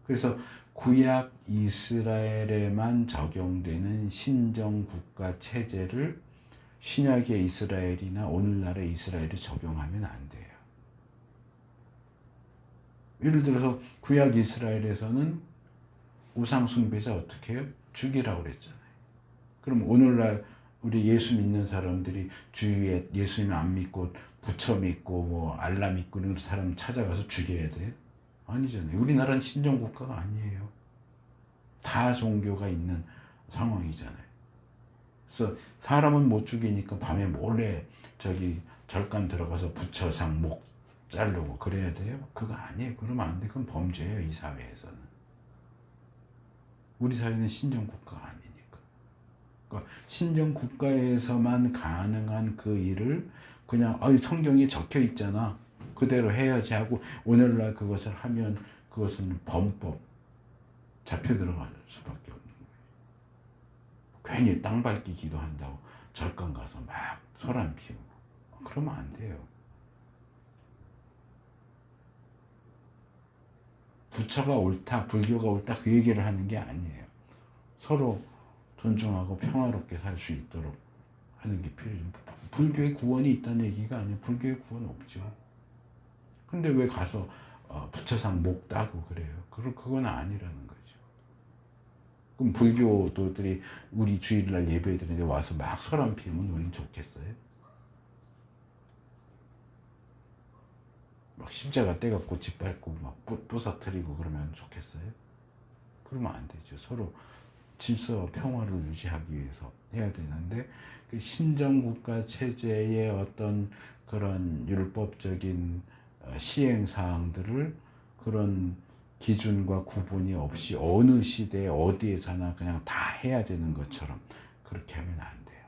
그래서 구약 이스라엘에만 적용되는 신정 국가 체제를 신약의 이스라엘이나 오늘날의 이스라엘에 적용하면 안 돼요. 예를 들어서 구약 이스라엘에서는 우상 숭배자 어떻게 해요? 죽이라고 그랬잖아요. 그럼 오늘날 우리 예수 믿는 사람들이 주위에 예수님 안 믿고 부처 믿고 뭐 알라 믿고 이런 사람 찾아가서 죽여야 돼요? 아니잖아요. 우리나라는 신정 국가가 아니에요. 다 종교가 있는 상황이잖아요. 그래서 사람은 못 죽이니까 밤에 몰래 저기 절간 들어가서 부처상 목 자르고 그래야 돼요? 그거 아니에요. 그러면 안 돼. 그건 범죄예요. 이 사회에서는. 우리 사회는 신정 국가가 아니니까. 그러니까 신정 국가에서만 가능한 그 일을 그냥 성경에 적혀 있잖아. 그대로 해야지 하고 오늘날 그것을 하면 그것은 범법 잡혀 들어갈 수밖에 없는 거예요. 괜히 땅 밟기 기도한다고 절간 가서 막 소란 피우고 그러면 안 돼요. 부처가 옳다, 불교가 옳다 그 얘기를 하는 게 아니에요. 서로 존중하고 평화롭게 살 수 있도록 하는 게 필요해요. 불교의 구원이 있다는 얘기가 아니에요. 불교의 구원은 없죠. 근데 왜 가서 부처상 목 따고 그래요? 그건 아니라는 거죠. 그럼 불교도들이 우리 주일날 예배 드리는데 와서 막 소란 피우면 우린 좋겠어요? 막 십자가 떼갖고 짓밟고 막 부서뜨리고 그러면 좋겠어요? 그러면 안 되죠. 서로 질서 평화를 유지하기 위해서 해야 되는데 그 신정국가 체제의 어떤 그런 율법적인 시행사항들을 그런 기준과 구분이 없이 어느 시대에 어디에서나 그냥 다 해야 되는 것처럼 그렇게 하면 안 돼요.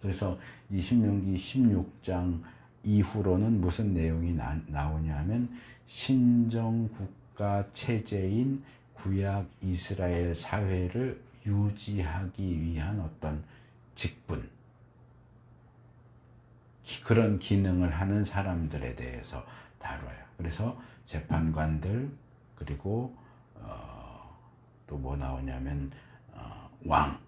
그래서 이 신명기 16장 이후로는 무슨 내용이 나오냐 하면 신정국가 체제인 구약 이스라엘 사회를 유지하기 위한 어떤 직분, 그런 기능을 하는 사람들에 대해서 다뤄요. 그래서 재판관들, 그리고 또 뭐 나오냐면 왕,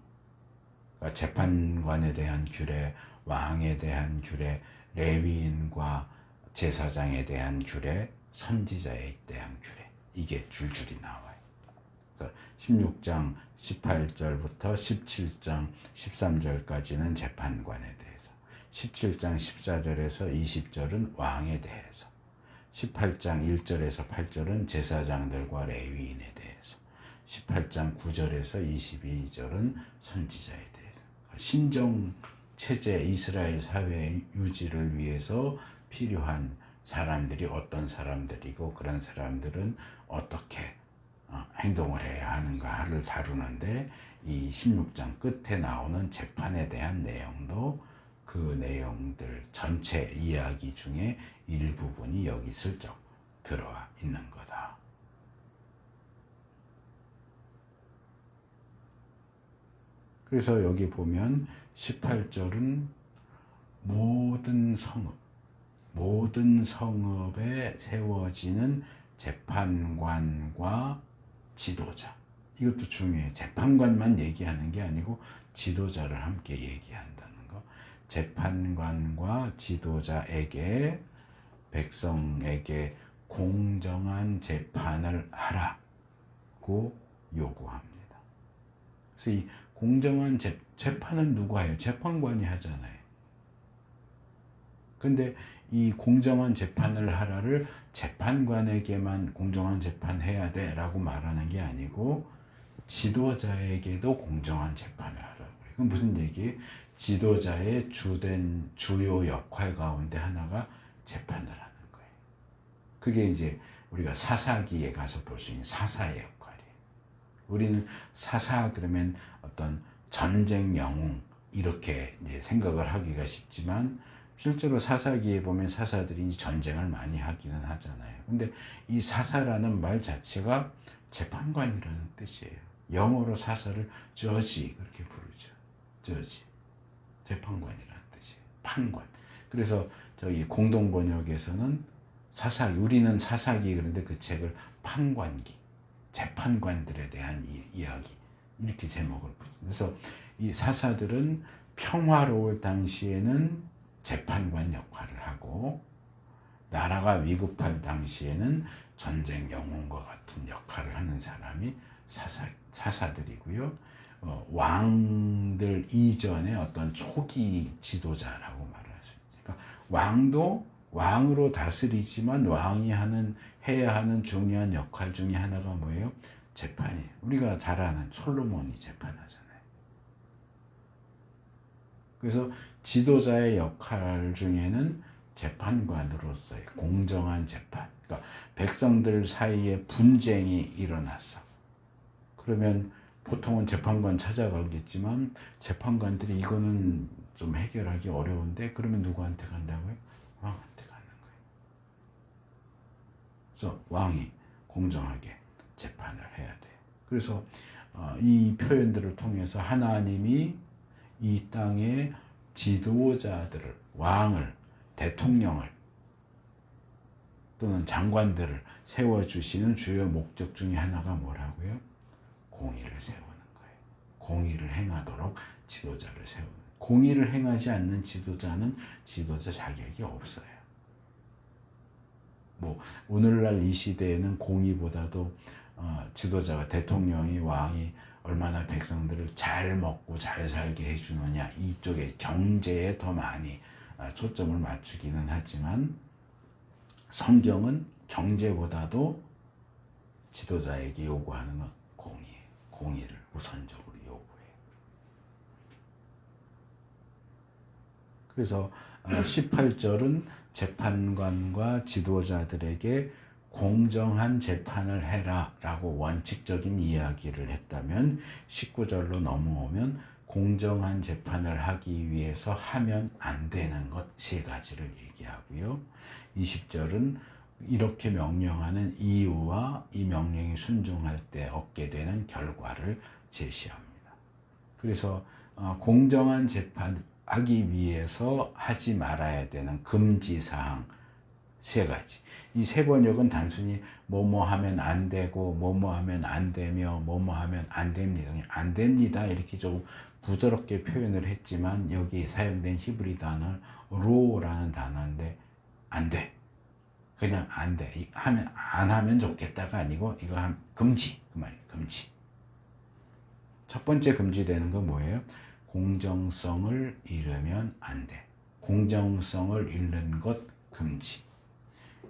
그러니까 재판관에 대한 규례, 왕에 대한 규례, 레위인과 제사장에 대한 규례, 선지자에 대한 규례, 이게 줄줄이 나와요. 그래서 16장 18절부터 17장 13절까지는 재판관에 대해서, 17장 14절에서 20절은 왕에 대해서, 18장 1절에서 8절은 제사장들과 레위인에 대해서, 18장 9절에서 22절은 선지자에 대해서. 신정 체제, 이스라엘 사회 유지를 위해서 필요한 사람들이 어떤 사람들이고 그런 사람들은 어떻게 행동을 해야 하는가를 다루는데, 이 16장 끝에 나오는 재판에 대한 내용도 그 내용들 전체 이야기 중에 일부분이 여기 슬쩍 들어와 있는 거다. 그래서 여기 보면 18절은 모든 성읍에 세워지는 재판관과 지도자. 이것도 중요해요. 재판관만 얘기하는 게 아니고 지도자를 함께 얘기한다는 거. 재판관과 지도자에게, 백성에게 공정한 재판을 하라고 요구합니다. 그래서 이 공정한 재판은 누가 해요? 재판관이 하잖아요. 근데 이 공정한 재판을 하라를 재판관에게만 공정한 재판 해야 돼 라고 말하는 게 아니고 지도자에게도 공정한 재판을 하라고 그래요. 그건 무슨 얘기예요? 지도자의 주요 역할 가운데 하나가 재판을 하는 거예요. 그게 이제 우리가 사사기에 가서 볼 수 있는 사사의 역할이에요. 우리는 사사 그러면 어떤 전쟁 영웅 이렇게 이제 생각을 하기가 쉽지만 실제로 사사기에 보면 사사들이 전쟁을 많이 하기는 하잖아요. 근데 이 사사라는 말 자체가 재판관이라는 뜻이에요. 영어로 사사를 judge 그렇게 부르죠. judge. 재판관이라는 뜻이에요. 판관. 그래서 저기 공동 번역에서는 우리는 사사기 그런데 그 책을 판관기, 재판관들에 대한 이야기 이렇게 제목을 붙여요. 그래서 이 사사들은 평화로울 당시에는 재판관 역할을 하고 나라가 위급할 당시에는 전쟁 영웅과 같은 역할을 하는 사람이 사사들이고요. 왕들 이전의 어떤 초기 지도자라고 말할 수 있어요. 그러니까 왕도 왕으로 다스리지만 왕이 해야 하는 중요한 역할 중에 하나가 뭐예요? 재판이에요. 우리가 잘 아는 솔로몬이 재판하잖아요. 그래서 지도자의 역할 중에는 재판관으로서의 공정한 재판. 그러니까 백성들 사이에 분쟁이 일어났어. 그러면 보통은 재판관 찾아가겠지만 재판관들이 이거는 좀 해결하기 어려운데 그러면 누구한테 간다고요? 왕한테 가는 거예요. 그래서 왕이 공정하게 재판을 해야 돼요. 그래서 이 표현들을 통해서 하나님이 이 땅의 지도자들을, 왕을, 대통령을 또는 장관들을 세워주시는 주요 목적 중에 하나가 뭐라고요? 공의를 세우는 거예요. 공의를 행하도록 지도자를 세우는 거예요. 공의를 행하지 않는 지도자는 지도자 자격이 없어요. 오늘날 이 시대에는 공의보다도 지도자가 대통령이 왕이 얼마나 백성들을 잘 먹고 잘 살게 해주느냐 이쪽에 경제에 더 많이 초점을 맞추기는 하지만 성경은 경제보다도 지도자에게 요구하는 건 공의예요. 공의를 우선적으로 요구해요. 그래서 18절은 재판관과 지도자들에게 공정한 재판을 해라 라고 원칙적인 이야기를 했다면 19절로 넘어오면 공정한 재판을 하기 위해서 하면 안 되는 것 세 가지를 얘기하고요. 20절은 이렇게 명령하는 이유와 이 명령에 순종할 때 얻게 되는 결과를 제시합니다. 그래서 공정한 재판을 하기 위해서 하지 말아야 되는 금지사항 세 가지. 이 세 번역은 단순히 뭐뭐 하면 안 되고 뭐뭐 하면 안 되며 뭐뭐 하면 안 됩니다. 안 됩니다. 이렇게 좀 부드럽게 표현을 했지만 여기 사용된 히브리 단어 로라는 단어인데 안 돼. 그냥 안 돼. 안 하면 좋겠다가 아니고 이거 금지. 그 말이에요. 금지. 첫 번째 금지되는 건 뭐예요? 공정성을 잃으면 안 돼. 공정성을 잃는 것 금지.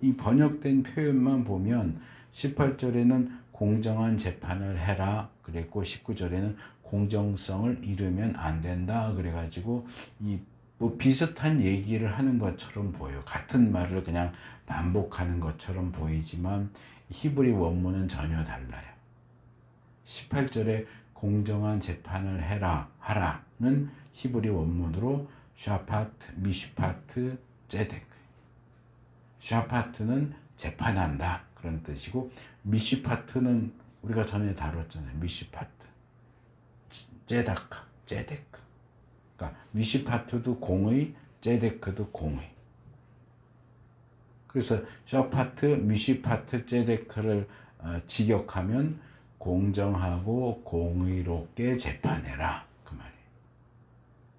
이 번역된 표현만 보면 18절에는 공정한 재판을 해라 그랬고 19절에는 공정성을 잃으면 안 된다 그래가지고 비슷한 얘기를 하는 것처럼 보여요. 같은 말을 그냥 반복하는 것처럼 보이지만 히브리 원문은 전혀 달라요. 18절에 공정한 재판을 하라는 히브리 원문으로 샤파트, 미시파트, 제데크. 샤파트는 재판한다 그런 뜻이고 미시파트는 우리가 전에 다뤘잖아요. 미시파트, 제데크. 그러니까 미시파트도 공의, 제데크도 공의. 그래서 샤파트, 미시파트, 제데크를 직역하면 공정하고 공의롭게 재판해라 그 말이에요.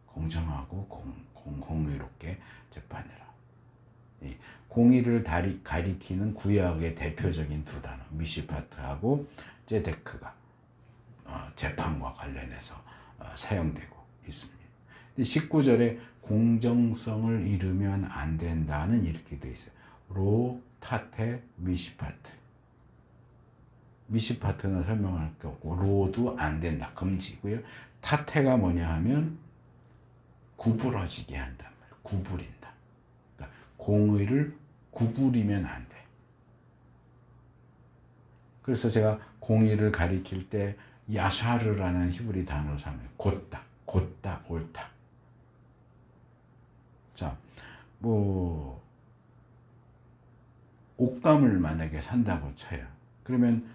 공정하고 공의롭게 재판해라. 공의를 가리키는 구약의 대표적인 두 단어 미시파트하고 제데크가 재판과 관련해서 사용되고 있습니다. 19절에 공정성을 잃으면 안 된다는 이렇게 돼 있어요. 로 타테 미시파트. 미시 파트는 설명할 게 없고 로도 안 된다. 금지고요. 타태가 뭐냐 하면 구부러지게 한단 말이에요. 구부린다. 그러니까 공의를 구부리면 안 돼. 그래서 제가 공의를 가리킬 때 야샤르라는 히브리 단어를 사용해요. 곧다, 곧다, 옳다. 자, 뭐 옷감을 만약에 산다고 쳐요. 그러면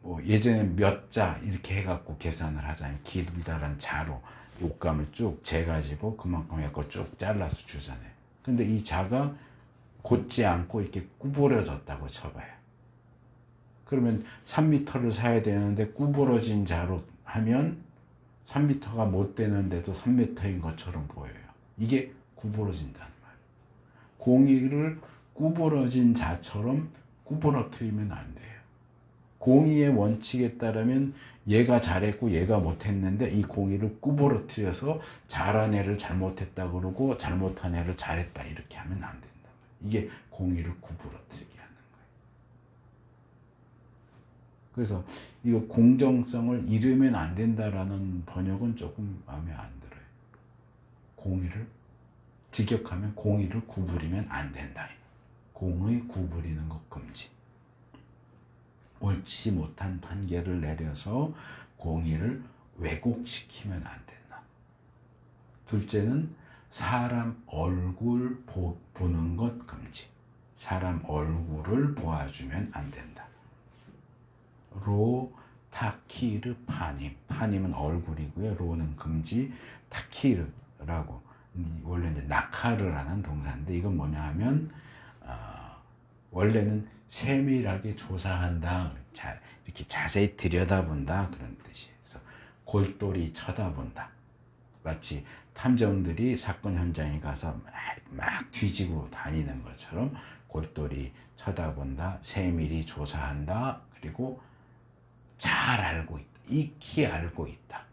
뭐 예전에 몇 자 이렇게 해갖고 계산을 하잖아요. 기둘다란 자로 옷감을 쭉 재가지고 그만큼 해갖고 쭉 잘라서 주잖아요. 근데 이 자가 곧지 않고 이렇게 구부러졌다고 쳐봐요. 그러면 3m를 사야 되는데 구부러진 자로 하면 3m가 못 되는데도 3m인 것처럼 보여요. 이게 구부러진다는 말이에요. 공의를 구부러진 자처럼 구부러뜨리면 안 돼요. 공의의 원칙에 따르면 얘가 잘했고 얘가 못했는데 이 공의를 구부러뜨려서 잘한 애를 잘못했다 그러고 잘못한 애를 잘했다 이렇게 하면 안 된다. 이게 공의를 구부러뜨리게 하는 거예요. 그래서 이거 공정성을 잃으면 안 된다라는 번역은 조금 마음에 안 들어요. 공의를 직역하면 공의를 구부리면 안 된다. 공의 구부리는 것 금지. 옳지 못한 판결을 내려서 공의를 왜곡시키면 안 된다. 둘째는 사람 얼굴 보는 것 금지. 사람 얼굴을 보아주면 안 된다. 로 타키르 파님. 파님은 얼굴이고요. 로는 금지. 타키르라고 원래 이제 나카르라는 동사인데 이건 뭐냐 하면 원래는 세밀하게 조사한다, 이렇게 자세히 들여다본다 그런 뜻이에요. 그래서 골똘히 쳐다본다. 마치 탐정들이 사건 현장에 가서 막 뒤지고 다니는 것처럼 골똘히 쳐다본다, 세밀히 조사한다, 그리고 잘 알고 있다, 익히 알고 있다.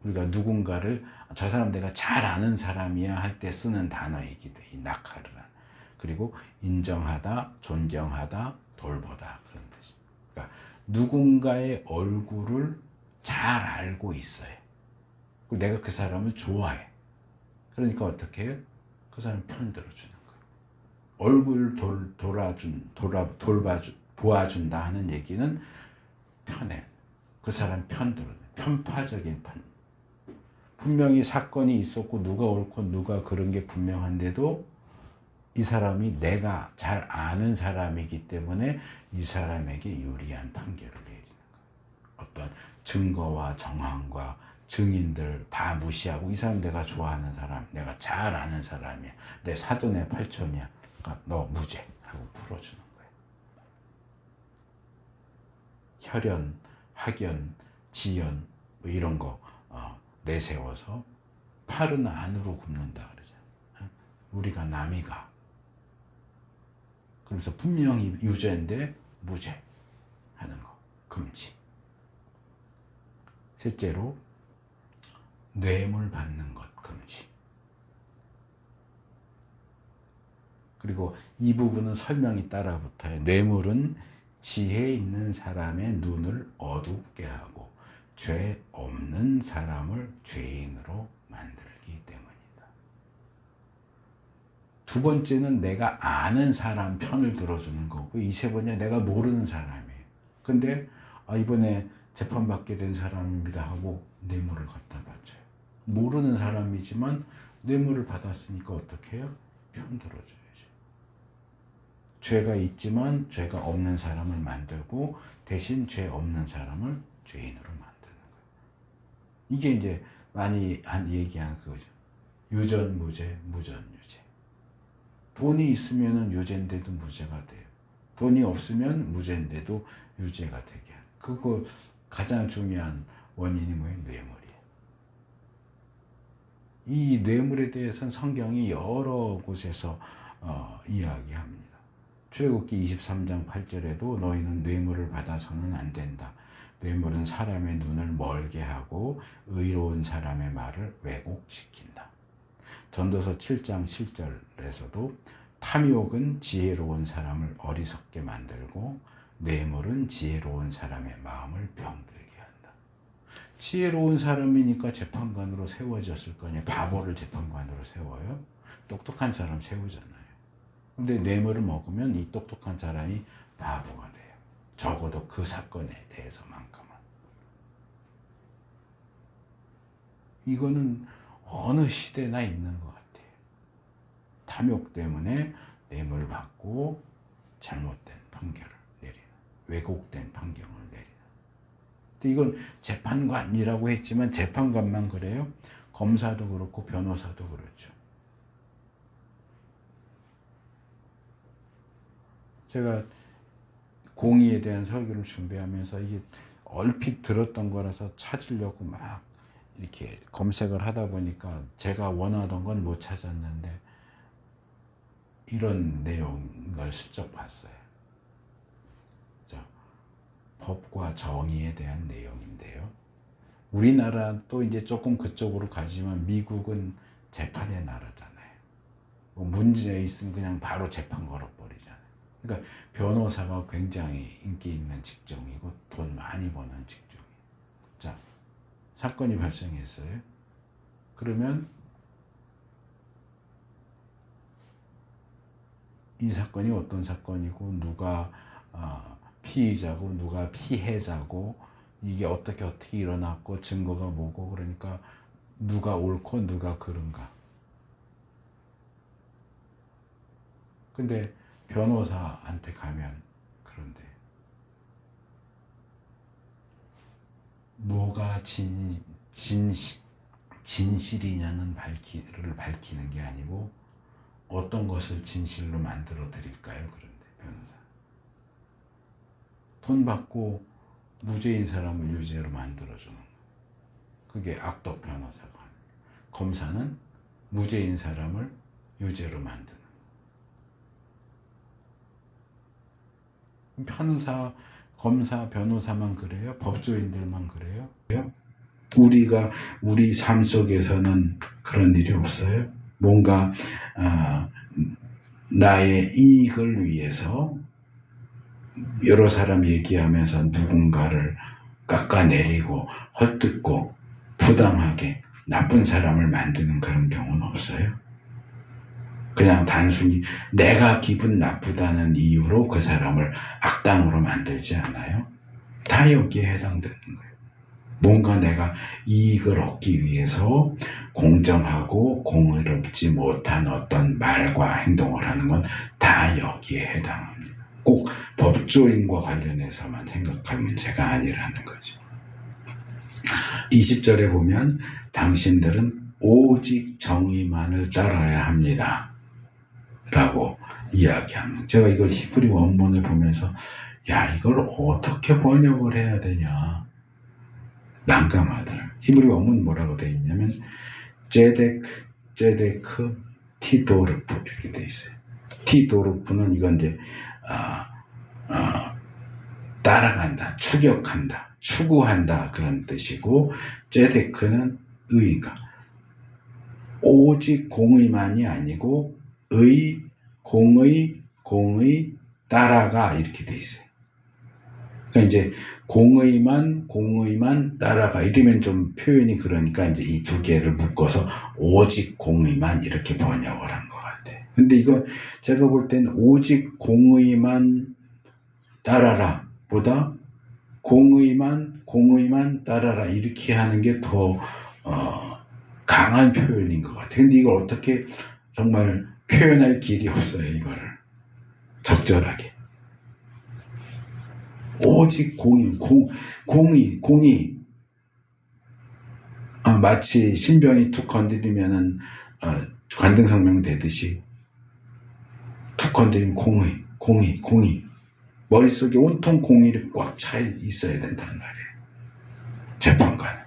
우리가 누군가를 저 사람 내가 잘 아는 사람이야 할 때 쓰는 단어이기도 해. 이 나카르란. 그리고 인정하다, 존경하다, 돌보다 그런 뜻이. 그러니까 누군가의 얼굴을 잘 알고 있어요. 그리고 내가 그 사람을 좋아해. 그러니까 어떻게 해요? 그 사람 편 들어주는 거예요. 얼굴 보아준다 하는 얘기는 편해. 그 사람 편 들어줘. 편파적인 편. 분명히 사건이 있었고 누가 옳고 누가 그런 게 분명한데도 이 사람이 내가 잘 아는 사람이기 때문에 이 사람에게 유리한 판결을 내리는 거예요. 어떤 증거와 정황과 증인들 다 무시하고 이 사람 내가 좋아하는 사람, 내가 잘 아는 사람이야. 내 사돈의 팔촌이야. 그러니까 너 무죄 하고 풀어주는 거예요. 혈연, 학연, 지연 뭐 이런 거 내세워서 팔은 안으로 굽는다 그러잖아요. 우리가 남이가. 그래서 분명히 유죄인데 무죄 하는 거 금지. 셋째로 뇌물 받는 것 금지. 그리고 이 부분은 설명이 따라 붙어요. 뇌물은 지혜 있는 사람의 눈을 어둡게 하고 죄 없는 사람을 죄인으로 만들기 때문이다. 두 번째는 내가 아는 사람 편을 들어주는 거고 이 세 번째 내가 모르는 사람이에요. 근데 이번에 재판받게 된 사람입니다 하고 뇌물을 갖다 바쳐요. 모르는 사람이지만 뇌물을 받았으니까 어떻게 해요? 편 들어줘야죠. 죄가 있지만 죄가 없는 사람을 만들고 대신 죄 없는 사람을 죄인으로 만드는 거예요. 이게 이제 많이 얘기하는 그거죠. 유전 무죄, 무전 유죄. 돈이 있으면 유죄인데도 무죄가 돼요. 돈이 없으면 무죄인데도 유죄가 되게 해요. 그거 가장 중요한 원인이 뭐예요? 뇌물이에요. 이 뇌물에 대해서는 성경이 여러 곳에서 이야기합니다. 출애굽기 23장 8절에도 너희는 뇌물을 받아서는 안 된다. 뇌물은 사람의 눈을 멀게 하고 의로운 사람의 말을 왜곡시킨다. 전도서 7장 7절에서도 탐욕은 지혜로운 사람을 어리석게 만들고 뇌물은 지혜로운 사람의 마음을 병들게 한다. 지혜로운 사람이니까 재판관으로 세워졌을 거 아니에요. 바보를 재판관으로 세워요? 똑똑한 사람 세우잖아요. 근데 뇌물을 먹으면 이 똑똑한 사람이 바보가 돼요. 적어도 그 사건에 대해서만큼은. 이거는 어느 시대나 있는 것 같아요. 탐욕 때문에 뇌물 받고 잘못된 판결을 내리는, 왜곡된 판결을 내리는. 근데 이건 재판관이라고 했지만 재판관만 그래요? 검사도 그렇고 변호사도 그렇죠. 제가 공의에 대한 설교를 준비하면서 이게 얼핏 들었던 거라서 찾으려고 막 이렇게 검색을 하다 보니까 제가 원하던 건 못 찾았는데 이런 내용을 슬쩍 봤어요. 자, 법과 정의에 대한 내용인데요. 우리나라도 이제 조금 그쪽으로 가지만 미국은 재판의 나라잖아요. 뭐 문제 있으면 그냥 바로 재판 걸어버리잖아요. 그러니까 변호사가 굉장히 인기 있는 직종이고 돈 많이 버는 직종이에요. 자, 사건이 발생했어요. 그러면 이 사건이 어떤 사건이고 누가 피의자고 누가 피해자고 이게 어떻게 일어났고 증거가 뭐고 그러니까 누가 옳고 누가 그른가. 근데 변호사한테 가면 그런데 뭐가 진실이냐는 밝히는 게 아니고 어떤 것을 진실로 만들어 드릴까요? 그런데 변호사 돈 받고 무죄인 사람을 유죄로 만들어주는 거. 그게 악덕 변호사가. 검사는 무죄인 사람을 유죄로 만드는 거. 판사, 검사, 변호사만 그래요? 법조인들만 그래요? 우리 삶 속에서는 그런 일이 없어요? 뭔가 나의 이익을 위해서 여러 사람 얘기하면서 누군가를 깎아내리고 헐뜯고 부당하게 나쁜 사람을 만드는 그런 경우는 없어요? 그냥 단순히 내가 기분 나쁘다는 이유로 그 사람을 악당으로 만들지 않아요? 다 여기에 해당되는 거예요. 뭔가 내가 이익을 얻기 위해서 공정하고 공의롭지 못한 어떤 말과 행동을 하는 건 다 여기에 해당합니다. 꼭 법조인과 관련해서만 생각할 문제가 아니라는 거죠. 20절에 보면 당신들은 오직 정의만을 따라야 합니다. 라고 이야기합니다. 제가 이거 히브리 원문을 보면서 야, 이걸 어떻게 번역을 해야 되냐 난감하더라고요. 히브리 원문 뭐라고 되어 있냐면 제데크 티도르프 이렇게 되어 있어요. 티도르프는 이건 이제 따라간다, 추격한다, 추구한다 그런 뜻이고 제데크는 의인가. 오직 공의만이 아니고 공의 따라가 이렇게 되어 있어요. 그러니까 이제 공의만 따라가 이러면 좀 표현이 그러니까 이제 이 두 개를 묶어서 오직 공의만 이렇게 번역을 한 것 같아요. 근데 이거 제가 볼 때는 오직 공의만 따라라 보다 공의만 따라라 이렇게 하는 게 더 강한 표현인 것 같아요. 근데 이걸 어떻게 정말 표현할 길이 없어요. 이거를 적절하게. 오직 공의. 마치 신병이 툭 건드리면은 관등성명 되듯이 툭 건드리면 공의. 머릿속에 온통 공의를 꽉 차 있어야 된다는 말이에요. 재판관.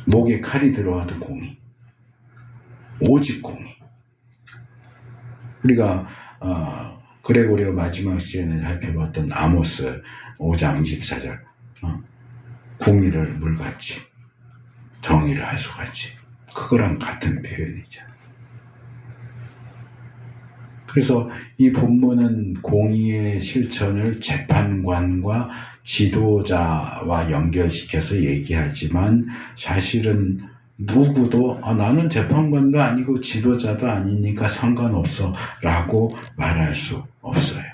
목에 칼이 들어와도 공의. 오직 공의. 우리가 그레고리오 마지막 시간에 살펴봤던 아모스 5장 24절 공의를 물같이 정의를 하수같이 그거랑 같은 표현이죠. 그래서 이 본문은 공의의 실천을 재판관과 지도자와 연결시켜서 얘기하지만 사실은 누구도 나는 재판관도 아니고 지도자도 아니니까 상관없어 라고 말할 수 없어요.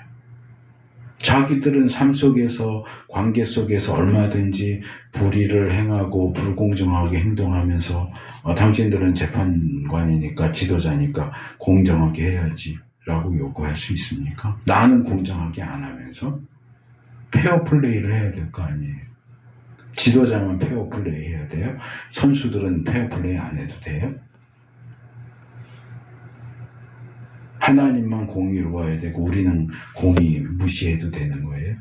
자기들은 삶 속에서 관계 속에서 얼마든지 불의를 행하고 불공정하게 행동하면서 당신들은 재판관이니까 지도자니까 공정하게 해야지 라고 요구할 수 있습니까? 나는 공정하게 안 하면서 페어플레이를 해야 될 거 아니에요. 지도자만 페어플레이 해야 돼요? 선수들은 페어플레이 안 해도 돼요? 하나님만 공의로워야 되고 우리는 공의 무시해도 되는 거예요?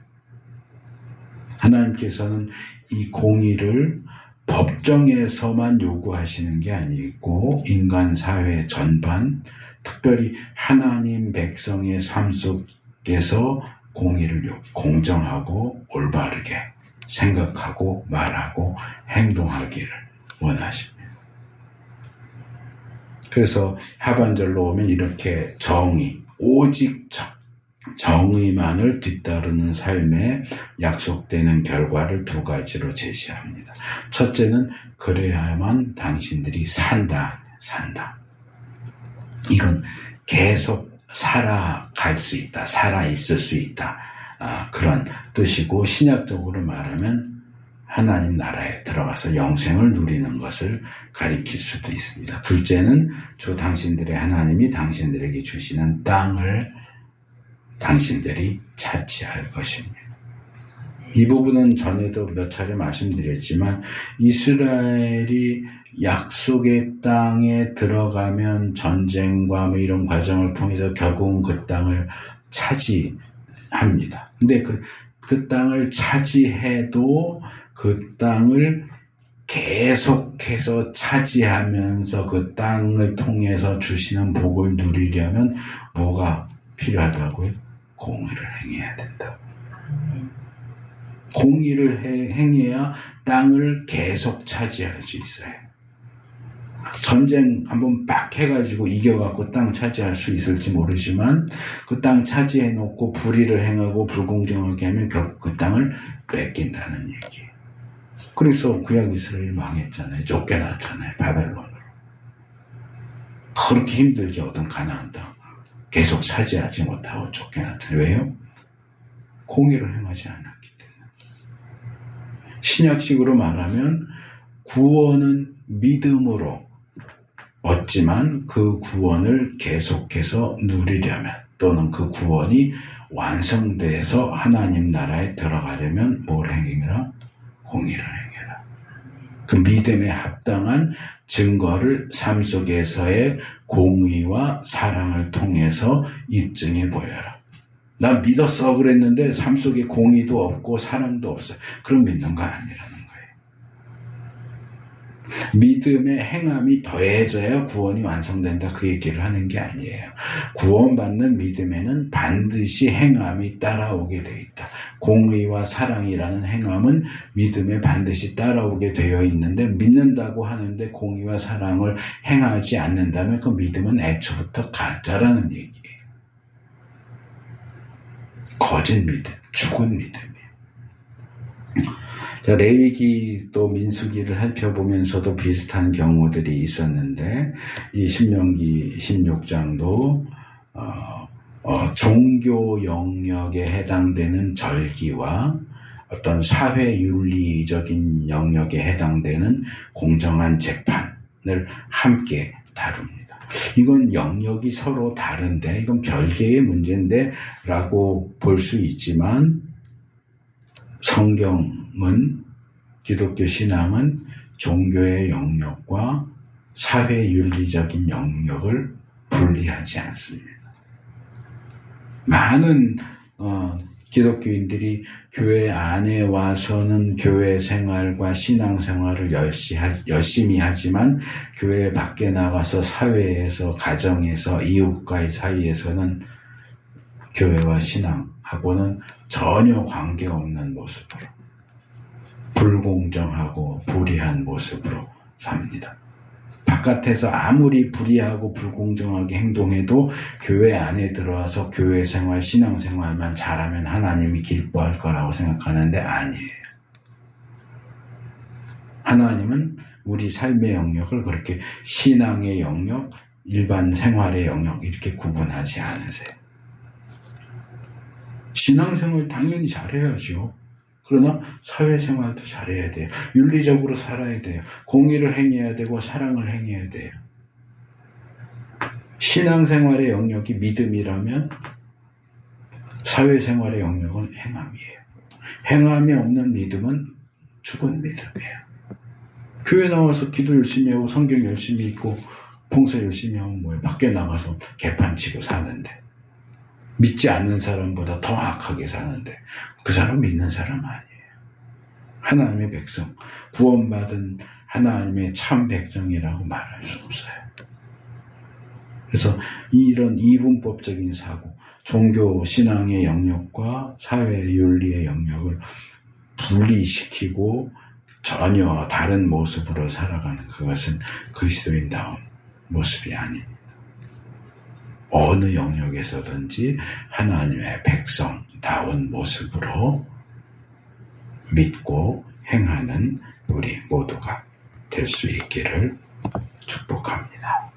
하나님께서는 이 공의를 법정에서만 요구하시는 게 아니고 인간 사회 전반, 특별히 하나님 백성의 삶 속에서 공의를 공정하고 올바르게 생각하고 말하고 행동하기를 원하십니다. 그래서 하반절로 오면 이렇게 정의, 오직 정의만을 뒤따르는 삶에 약속되는 결과를 두 가지로 제시합니다. 첫째는 그래야만 당신들이 산다. 이건 계속 살아갈 수 있다. 살아있을 수 있다. 그런 뜻이고 신약적으로 말하면 하나님 나라에 들어가서 영생을 누리는 것을 가리킬 수도 있습니다. 둘째는 주 당신들의 하나님이 당신들에게 주시는 땅을 당신들이 차지할 것입니다. 이 부분은 전에도 몇 차례 말씀드렸지만 이스라엘이 약속의 땅에 들어가면 전쟁과 이런 과정을 통해서 결국은 그 땅을 차지합니다. 근데 그 땅을 차지해도 그 땅을 계속해서 차지하면서 그 땅을 통해서 주시는 복을 누리려면 뭐가 필요하다고요? 공의를 행해야 된다. 공의를 행해야 땅을 계속 차지할 수 있어요. 전쟁 한번 빡 해가지고 이겨갖고 땅 차지할 수 있을지 모르지만 그 땅 차지해놓고 불의를 행하고 불공정하게 하면 결국 그 땅을 뺏긴다는 얘기예요. 그래서 구약 이스라엘이 망했잖아요. 쫓겨났잖아요. 바벨론으로. 그렇게 힘들게 얻은 가나안 땅 계속 차지하지 못하고 쫓겨났잖아요. 왜요? 공의를 행하지 않았기 때문에. 신약식으로 말하면 구원은 믿음으로 얻지만 그 구원을 계속해서 누리려면 또는 그 구원이 완성돼서 하나님 나라에 들어가려면 뭘 행해라? 공의를 행해라. 그 믿음에 합당한 증거를 삶 속에서의 공의와 사랑을 통해서 입증해 보여라. 난 믿었어 그랬는데 삶 속에 공의도 없고 사랑도 없어요. 그럼 믿는 거 아니라는 거예요. 믿음의 행함이 더해져야 구원이 완성된다 그 얘기를 하는 게 아니에요. 구원받는 믿음에는 반드시 행함이 따라오게 되어 있다. 공의와 사랑이라는 행함은 믿음에 반드시 따라오게 되어 있는데 믿는다고 하는데 공의와 사랑을 행하지 않는다면 그 믿음은 애초부터 가짜라는 얘기예요. 거짓 믿음, 죽은 믿음이에요. 자, 레위기 또 민수기를 살펴보면서도 비슷한 경우들이 있었는데 이 신명기 16장도 종교 영역에 해당되는 절기와 어떤 사회윤리적인 영역에 해당되는 공정한 재판을 함께 다룹니다. 이건 영역이 서로 다른데 이건 별개의 문제인데 라고 볼 수 있지만 성경은 기독교 신앙은 종교의 영역과 사회윤리적인 영역을 분리하지 않습니다. 많은 기독교인들이 교회 안에 와서는 교회 생활과 신앙 생활을 열심히 하지만 교회 밖에 나가서 사회에서 가정에서 이웃과의 사이에서는 교회와 신앙하고는 전혀 관계없는 모습으로 불공정하고 불의한 모습으로 삽니다. 바깥에서 아무리 불의하고 불공정하게 행동해도 교회 안에 들어와서 교회 생활, 신앙 생활만 잘하면 하나님이 기뻐할 거라고 생각하는데 아니에요. 하나님은 우리 삶의 영역을 그렇게 신앙의 영역, 일반 생활의 영역 이렇게 구분하지 않으세요. 신앙생활 당연히 잘해야죠. 그러나 사회생활도 잘해야 돼요. 윤리적으로 살아야 돼요. 공의를 행해야 되고 사랑을 행해야 돼요. 신앙생활의 영역이 믿음이라면 사회생활의 영역은 행함이에요. 행함이 없는 믿음은 죽은 믿음이에요. 교회 나와서 기도 열심히 하고 성경 열심히 읽고 봉사 열심히 하면 뭐예요? 밖에 나가서 개판치고 사는데 믿지 않는 사람보다 더 악하게 사는데 그 사람 믿는 사람 아니에요. 하나님의 백성, 구원받은 하나님의 참 백성이라고 말할 수 없어요. 그래서 이런 이분법적인 사고, 종교 신앙의 영역과 사회 윤리의 영역을 분리시키고 전혀 다른 모습으로 살아가는 그것은 그리스도인다운 모습이 아닙니다. 어느 영역에서든지 하나님의 백성다운 모습으로 믿고 행하는 우리 모두가 될 수 있기를 축복합니다.